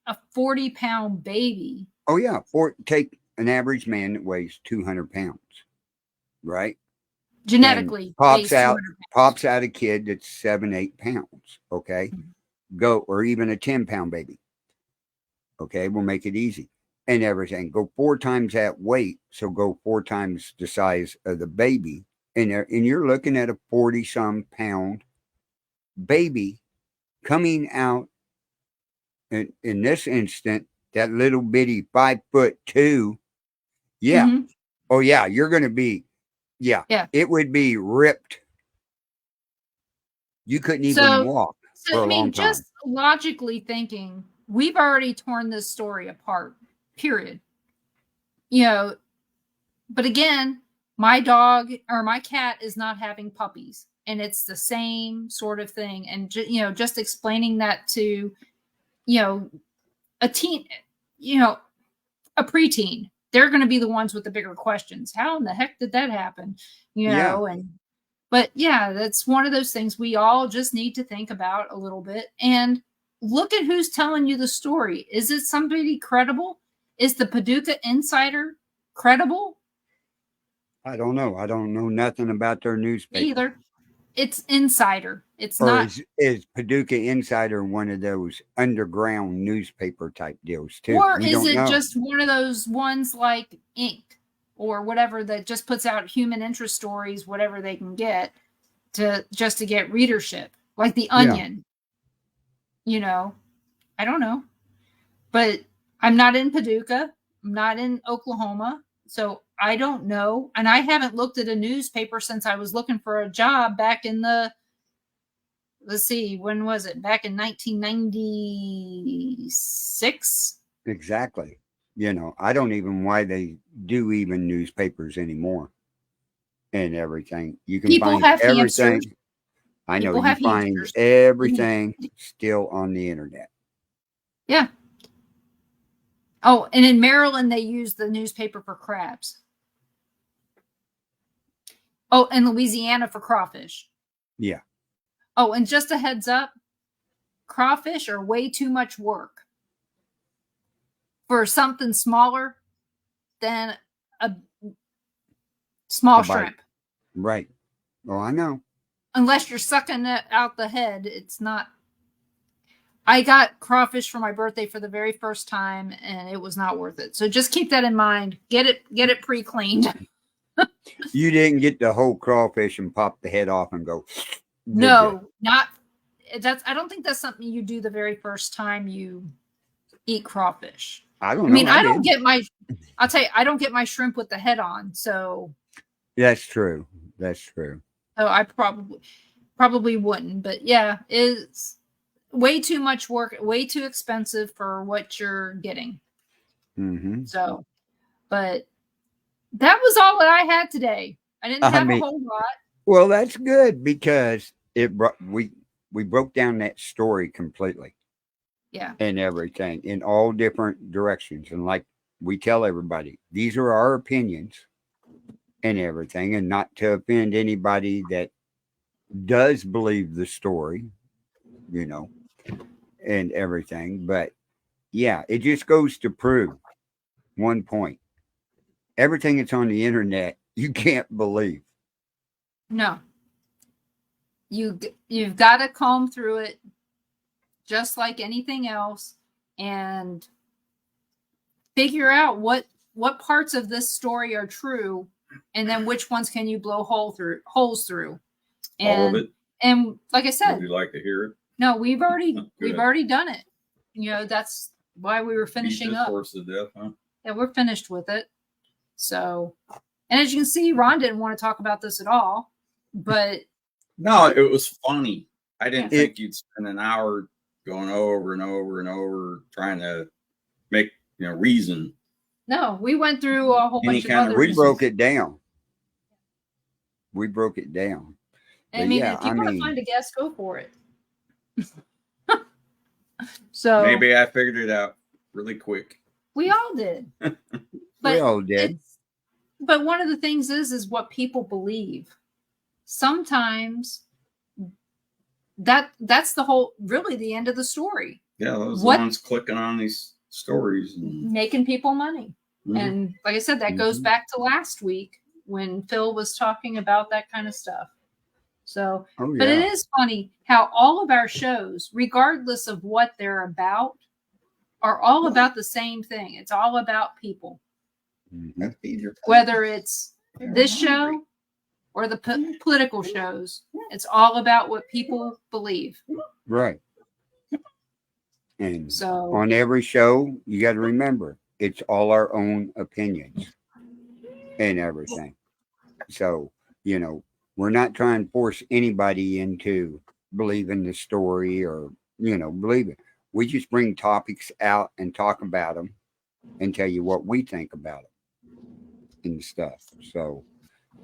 a 40-pound baby. Oh yeah. Take an average man that weighs 200 pounds, right? And Genetically weighs 200 pounds. pops out a kid that's 7, 8 pounds. Okay. Mhm. Go, or even a 10-pound baby. Okay. We'll make it easy and everything. Go 4 times that weight. So go 4 times the size of the baby. And you're looking at a 40-some pound baby coming out. In this instant, that little bitty 5'2". Yeah. Mm-hmm. Oh yeah. You're going to be, yeah. It would be ripped. You couldn't even walk for a long time. Just logically thinking, we've already torn this story apart, period. You know, but again, my dog or my cat is not having puppies, and it's the same sort of thing. And, you know, just explaining that to, you know, a teen, you know, a preteen, they're going to be the ones with the bigger questions. How in the heck did that happen? You know, but yeah, that's one of those things we all just need to think about a little bit and look at who's telling you the story. Is it somebody credible? Is the Paducah Insider credible? I don't know. I don't know nothing about their newspaper. Either. It's Insider. It's or not. is Paducah Insider one of those underground newspaper type deals too? Or We is don't it know. just one of those ones like Inc. or whatever that just puts out human interest stories, whatever they can get to get readership, like the Onion. You know, I don't know, but I'm not in Paducah. I'm not in Oklahoma, so I don't know. And I haven't looked at a newspaper since I was looking for a job back in the, let's see, when was it? Back in 1996. Exactly. You know, I don't even why they do even newspapers anymore and everything. You can People find have everything. hamsters. I know People you have find hamsters. everything still on the internet. Yeah. Oh, and in Maryland, they use the newspaper for crabs. Oh, and Louisiana for crawfish. Yeah. Oh, and just a heads up, crawfish are way too much work for something smaller than a small shrimp. Right. Oh, I know. Unless you're sucking it out the head, it's not. I got crawfish for my birthday for the very first time, and it was not worth it. So just keep that in mind. Get it pre-cleaned. You didn't get the whole crawfish and pop the head off and go. No, not that's. I don't think that's something you do the very first time you eat crawfish. I don't know. I mean, I don't get my. I'll tell you, I don't get my shrimp with the head on. So that's true. That's true. So I probably wouldn't. But yeah, it's way too much work, way too expensive for what you're getting. Mm-hmm. So, but that was all that I had today. I didn't have a whole lot. Well, that's good because we broke down that story completely. Yeah. And everything in all different directions. And like we tell everybody, these are our opinions and everything, and not to offend anybody that does believe the story, you know, and everything. But yeah, it just goes to prove one point. Everything that's on the internet, you can't believe. No. You've got to comb through it just like anything else and figure out what parts of this story are true and then which ones can you blow holes through. And, all of it. And like I said, would you like to hear it? No, we've already done it. You know, that's why we were finishing up. Horse to death, huh? Yeah, we're finished with it. So, And as you can see, Ron didn't want to talk about this at all, but No, it was funny. I didn't think you'd spend an hour going over and over and over trying to make reason. no, we went through a whole bunch of kind of other. We broke it down. We broke it down. I But mean, yeah, if you I want to mean, find a guest, go for it. So Maybe I figured it out really quick. we all did. we But all did. but one of the things is what people believe. Sometimes that's the whole, really the end of the story. Yeah, those What- ones clicking on these stories. And, Making people money. Mhm. And like I said, that goes Mhm. back to last week when Phil was talking about that kind of stuff. So, Oh, but it yeah. is funny how all of our shows, regardless of what they're about, are all about the same thing. It's all about people. Mhm. Whether it's this show or the political shows, it's all about what people believe. Right. And So, on every show, you got to remember, it's all our own opinions and everything. So, we're not trying to force anybody into believing the story or, believe it. We just bring topics out and talk about them and tell you what we think about it and stuff. So,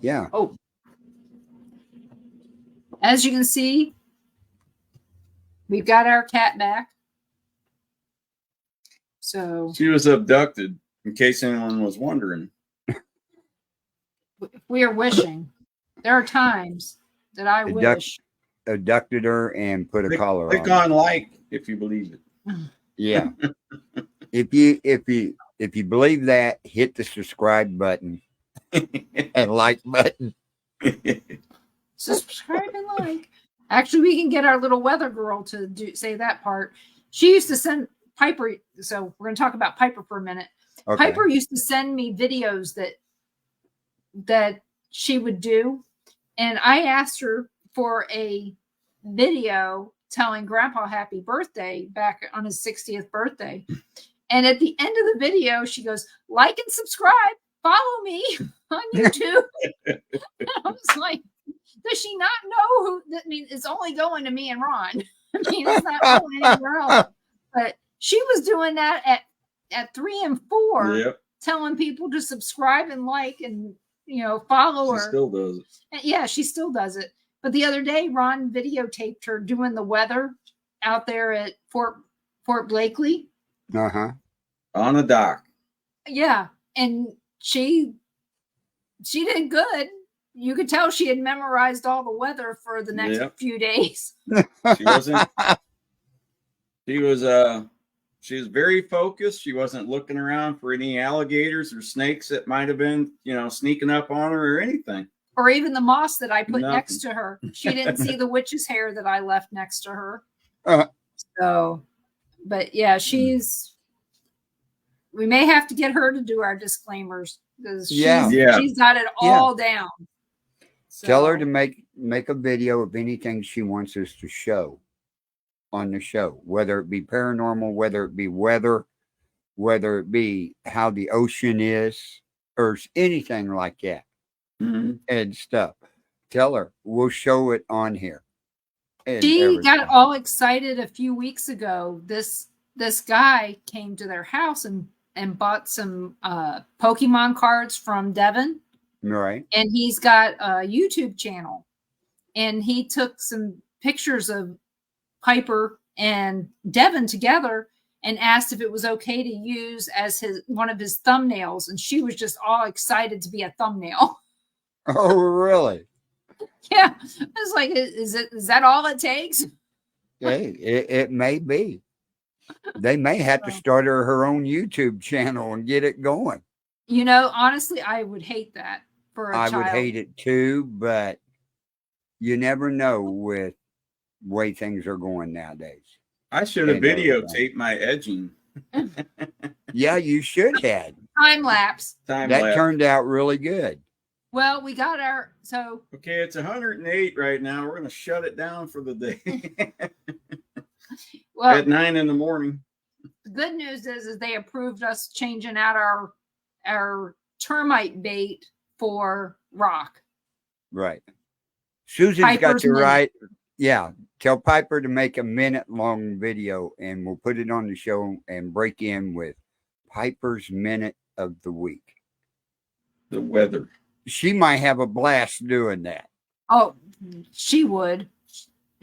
yeah. oh, as you can see, we've got our cat back. So, she was abducted, in case anyone was wondering. we are wishing. There are times that I wish. Abducted her and put a collar Click on. on like if you believe it. Yeah. if you believe that, hit the subscribe button and like button. Subscribe and like. Actually, we can get our little weather girl to say that part. She used to send Piper. So we're going to talk about Piper for a minute. Okay. Piper used to send me videos that she would do, and I asked her for a video telling Grandpa happy birthday back on his 60th birthday. And at the end of the video, she goes, like and subscribe, follow me on YouTube. And I was like, does she not know who? I mean, it's only going to me and Ron. I mean, it's not going anywhere else. But she was doing that at 3 and 4, Yep. telling people to subscribe and like and follow She her. still does it. And yeah, she still does it. But the other day, Ron videotaped her doing the weather out there at Fort Blakely. Uh-huh. On a dock. Yeah, and she did good. You could tell she had memorized all the weather for the next few days. She wasn't. She was very focused. She wasn't looking around for any alligators or snakes that might have been, sneaking up on her or anything. Or even the moss that I put Nothing. next to her. She didn't see the witch's hair that I left next to her. Uh, So, but yeah, we may have to get her to do our disclaimers because she's got it all down. So, Tell her to make a video of anything she wants us to show on the show, whether it be paranormal, whether it be weather, whether it be how the ocean is, or anything like that. Mm-hmm. And stuff. Tell her we'll show it on here. She got all excited a few weeks ago. This guy came to their house and bought some Pokemon cards from Devin. Right. And he's got a YouTube channel. And he took some pictures of Piper and Devin together and asked if it was okay to use as one of his thumbnails. And she was just all excited to be a thumbnail. Oh, really? Yeah. I was like, is that all it takes? Hey, it may be. They may have to start her own YouTube channel and get it going. Honestly, I would hate that for a child. I would hate it too, but you never know with the way things are going nowadays. I should have videotaped my edging. Yeah, you should have. Time lapse. That turned out really good. Well, we got okay, it's 108 right now. We're going to shut it down for the day. Well, at 9 in the morning. The good news is they approved us changing out our termite bait for rock. Right. Susan's got Piper's to Minute. write. Yeah. Tell Piper to make a minute-long video, and we'll put it on the show and break in with Piper's Minute of the Week. The weather. She might have a blast doing that. Oh, she would.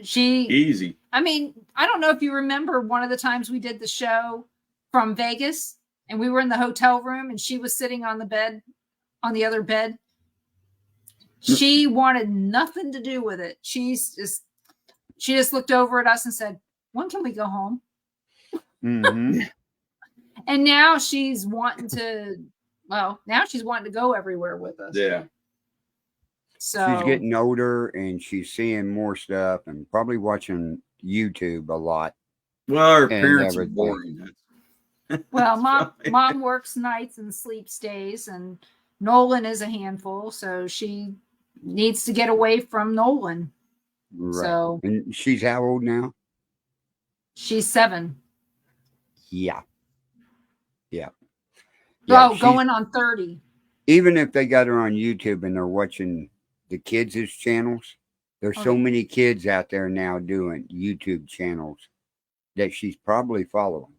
She Easy. I mean, I don't know if you remember one of the times we did the show from Vegas and we were in the hotel room and she was sitting on the bed, on the other bed. She wanted nothing to do with it. She just looked over at us and said, "When can we go home?" Mm-hmm. And now she's wanting to, now she's wanting to go everywhere with us. Yeah. So She's getting older and she's seeing more stuff and probably watching YouTube a lot. Well, her And parents are everything. boring. well, Sorry. mom works nights and sleeps days, and Nolan is a handful, so she needs to get away from Nolan. Right. So And she's how old now? she's 7. Yeah. Yeah. Oh, she's- going on 30. Even if they got her on YouTube and they're watching the kids' channels, there's so many kids out there now doing YouTube channels that she's probably following.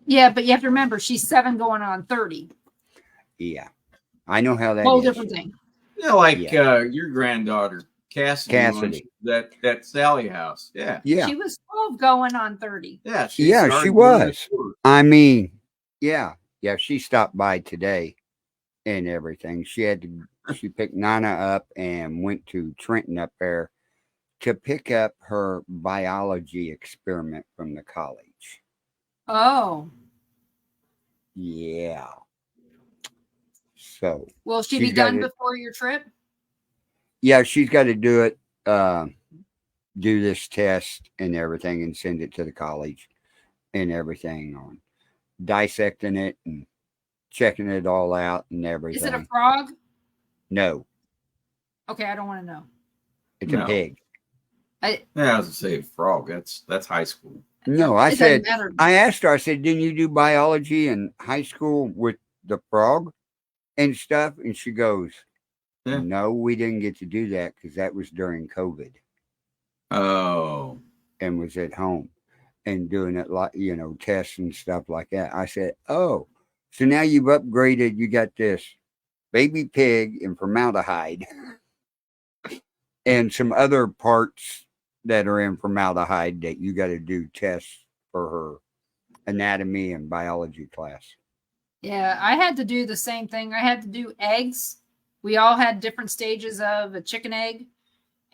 Yeah, but you have to remember she's 7 going on 30. Yeah. I know how that Whole is. different thing. Yeah, like Yeah. Your granddaughter, Cassidy. That Sally house. Yeah. Yeah. She was 12 going on 30. Yeah. She started doing was. it too. I mean, yeah. Yeah, she stopped by today and everything. She picked Nana up and went to Trenton up there to pick up her biology experiment from the college. Oh. Yeah. So, Will she She's be done got it. before your trip? yeah, she's got to do it, do this test and everything and send it to the college and everything on dissecting it and checking it all out and everything. Is it a frog? No, Okay, I don't want to know. it's No. a pig. Yeah, I was gonna say frog. That's high school. No, I It said, doesn't matter. I asked her, I said, didn't you do biology in high school with the frog and stuff? And she goes, Yeah. no, we didn't get to do that because that was during COVID Oh. and was at home and doing it like, tests and stuff like that. I said, oh, so now you've upgraded. You got this baby pig and formaldehyde and some other parts that are in formaldehyde that you got to do tests for her anatomy and biology class. Yeah, I had to do the same thing. I had to do eggs. We all had different stages of a chicken egg.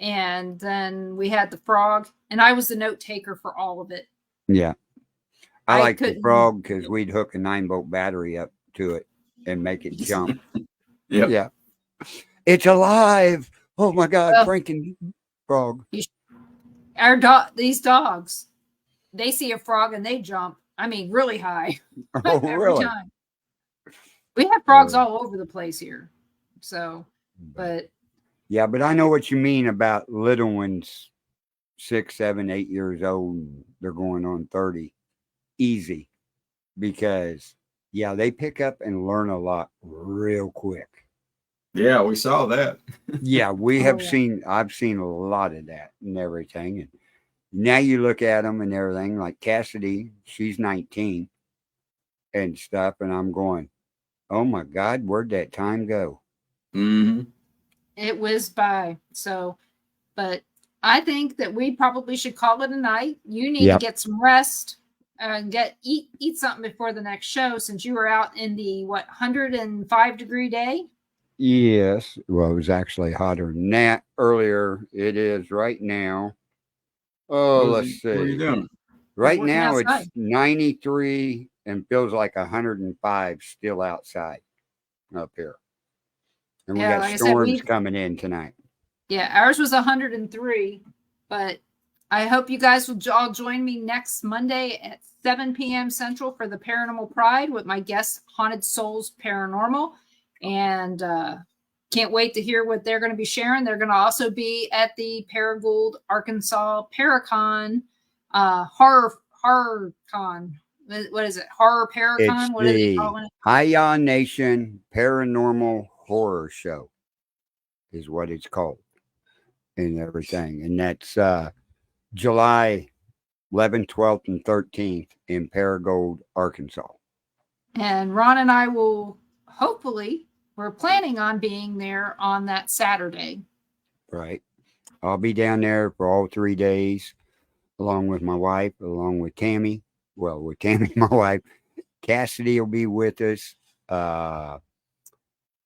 And then we had the frog. And I was the note taker for all of it. Yeah. I I like the couldn't- frog because we'd hook a 9-volt battery up to it and make it jump. Yep. Yeah. It's alive. Oh my God, Well- Franken frog. These dogs, they see a frog and they jump. I mean, really high. Oh, Every really? time. We have frogs Oh. all over the place here. So, but Yeah, but I know what you mean about little ones, 6, 7, 8 years old. They're going on 30. Easy. Because, yeah, they pick up and learn a lot real quick. Yeah, we saw that. Yeah, we have yeah. I've seen a lot of that and everything. And now you look at them and everything, like Cassidy, she's 19 and stuff. And I'm going, oh my God, where'd that time go? Mm-hmm. it whizzed by. So, but I think that we probably should call it a night. You need Yep. to get some rest and eat something before the next show, since you were out in the 105-degree day. Yes. Well, it was actually hotter than that earlier. It is right now. Oh, let's What are you see. doing? Right working now outside. it's 93 and feels like 105 still outside up here. And we Yeah, got like I said, storms coming in tonight. Yeah, ours was 103, but I hope you guys will all join me next Monday at 7 p.m. Central for the Paranormal Pride with my guest, Haunted Souls Paranormal. And can't wait to hear what they're going to be sharing. They're going to also be at the Paragould, Arkansas Paracon, Horror Con. What is it? Horror Paracon? It's What are they the calling it? Hiya Nation Paranormal Horror Show. is what it's called and everything. And that's July 11th, 12th, and 13th in Paragould, Arkansas. And Ron and I will hopefully, we're planning on being there on that Saturday. Right. I'll be down there for all 3 days, along with my wife, along with Tammy. Well, with Tammy, my wife. Cassidy will be with us. Of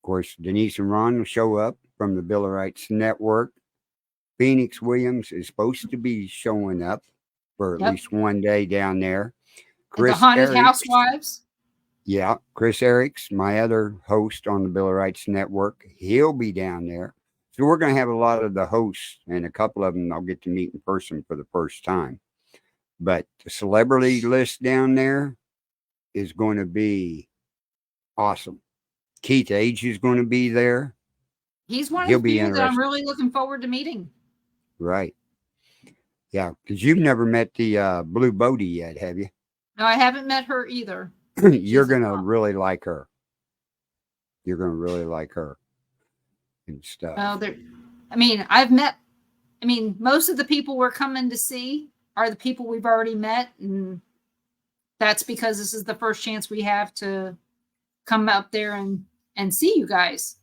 course, Denise and Ron will show up from the Bill of Rights Network. Phoenix Williams is supposed to be showing up for at least one day down there. The Haunted Housewives. Yeah, Chris Eriks, my other host on the Bill of Rights Network, he'll be down there. So we're going to have a lot of the hosts, and a couple of them I'll get to meet in person for the first time. But the celebrity list down there is going to be awesome. Keith Age is going to be there. He's one of the people that I'm really looking forward to meeting. Right. Yeah, because you've never met the Blue Bodie yet, have you? No, I haven't met her either. You're going to really like her. You're going to really like her and stuff. Well, most of the people we're coming to see are the people we've already met. And that's because this is the first chance we have to come up there and see you guys.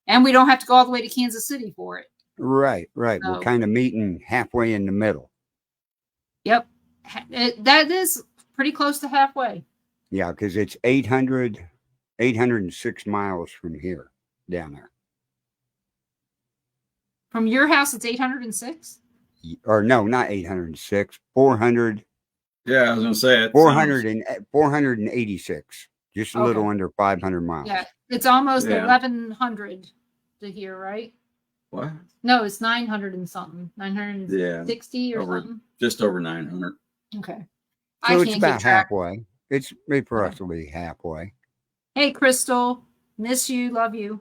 And we don't have to go all the way to Kansas City for it. Right. So, we're kind of meeting halfway in the middle. Yep. That is pretty close to halfway. Yeah, because it's 806 miles from here down there. From your house, it's 806? Or no, not 806, 400. Yeah, I was going to say it. 486. Just a little under 500 miles. Yeah, it's almost 1,100 to here, right? What? No, it's 900 and something. 960 or something. Just over 900. Okay. So it's about halfway. It's approximately halfway. Hey, Crystal. Miss you. Love you.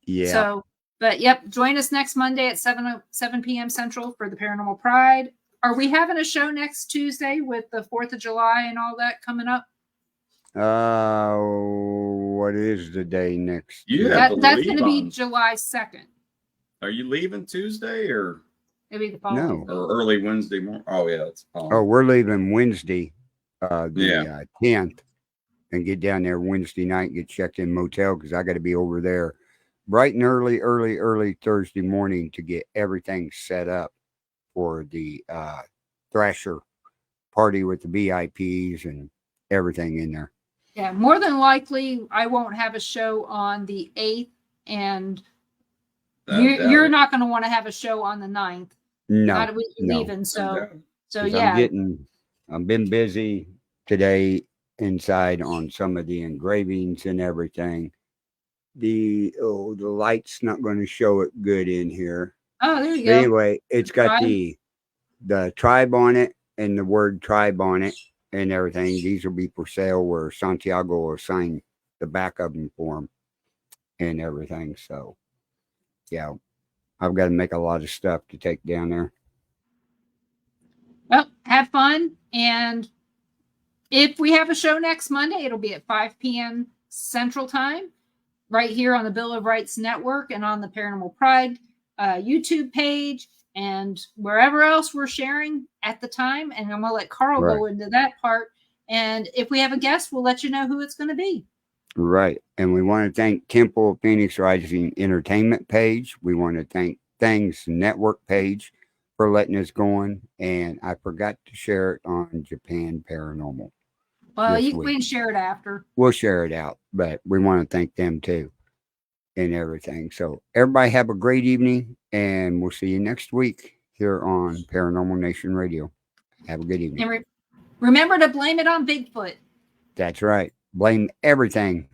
Yeah. So, but yep, join us next Monday at 7 p.m. Central for the Paranormal Pride. Are we having a show next Tuesday with the 4th of July and all that coming up? What is the day next? That's going to be July 2nd. Are you leaving Tuesday or? It'll be the following. No. Or early Wednesday morning. Oh, yeah. We're leaving Wednesday, the 10th, and get down there Wednesday night, get checked in motel because I got to be over there bright and early Thursday morning to get everything set up for the Thrasher party with the VIPs and everything in there. Yeah, more than likely, I won't have a show on the 8th, and you're not going to want to have a show on the 9th. No, not with you leaving. So yeah. I've been busy today inside on some of the engravings and everything. The light's not going to show it good in here. Oh, there you go. Anyway, it's got the tribe on it and the word tribe on it and everything. These will be for sale where Santiago will sign the back of them for them and everything. So, yeah, I've got to make a lot of stuff to take down there. Well, have fun. And if we have a show next Monday, it'll be at 5 p.m. Central Time, right here on the Bill of Rights Network and on the Paranormal Pride YouTube page and wherever else we're sharing at the time. And I'm going to let Carl go into that part. And if we have a guest, we'll let you know who it's going to be. Right. And we want to thank Temple of Phoenix Rising Entertainment page. We want to thank Things Network page for letting us go on. And I forgot to share it on Japan Paranormal. Well, we can share it after. We'll share it out, but we want to thank them too and everything. So everybody have a great evening, and we'll see you next week here on Paranormal Nation Radio. Have a good evening. And remember to blame it on Bigfoot. That's right. Blame everything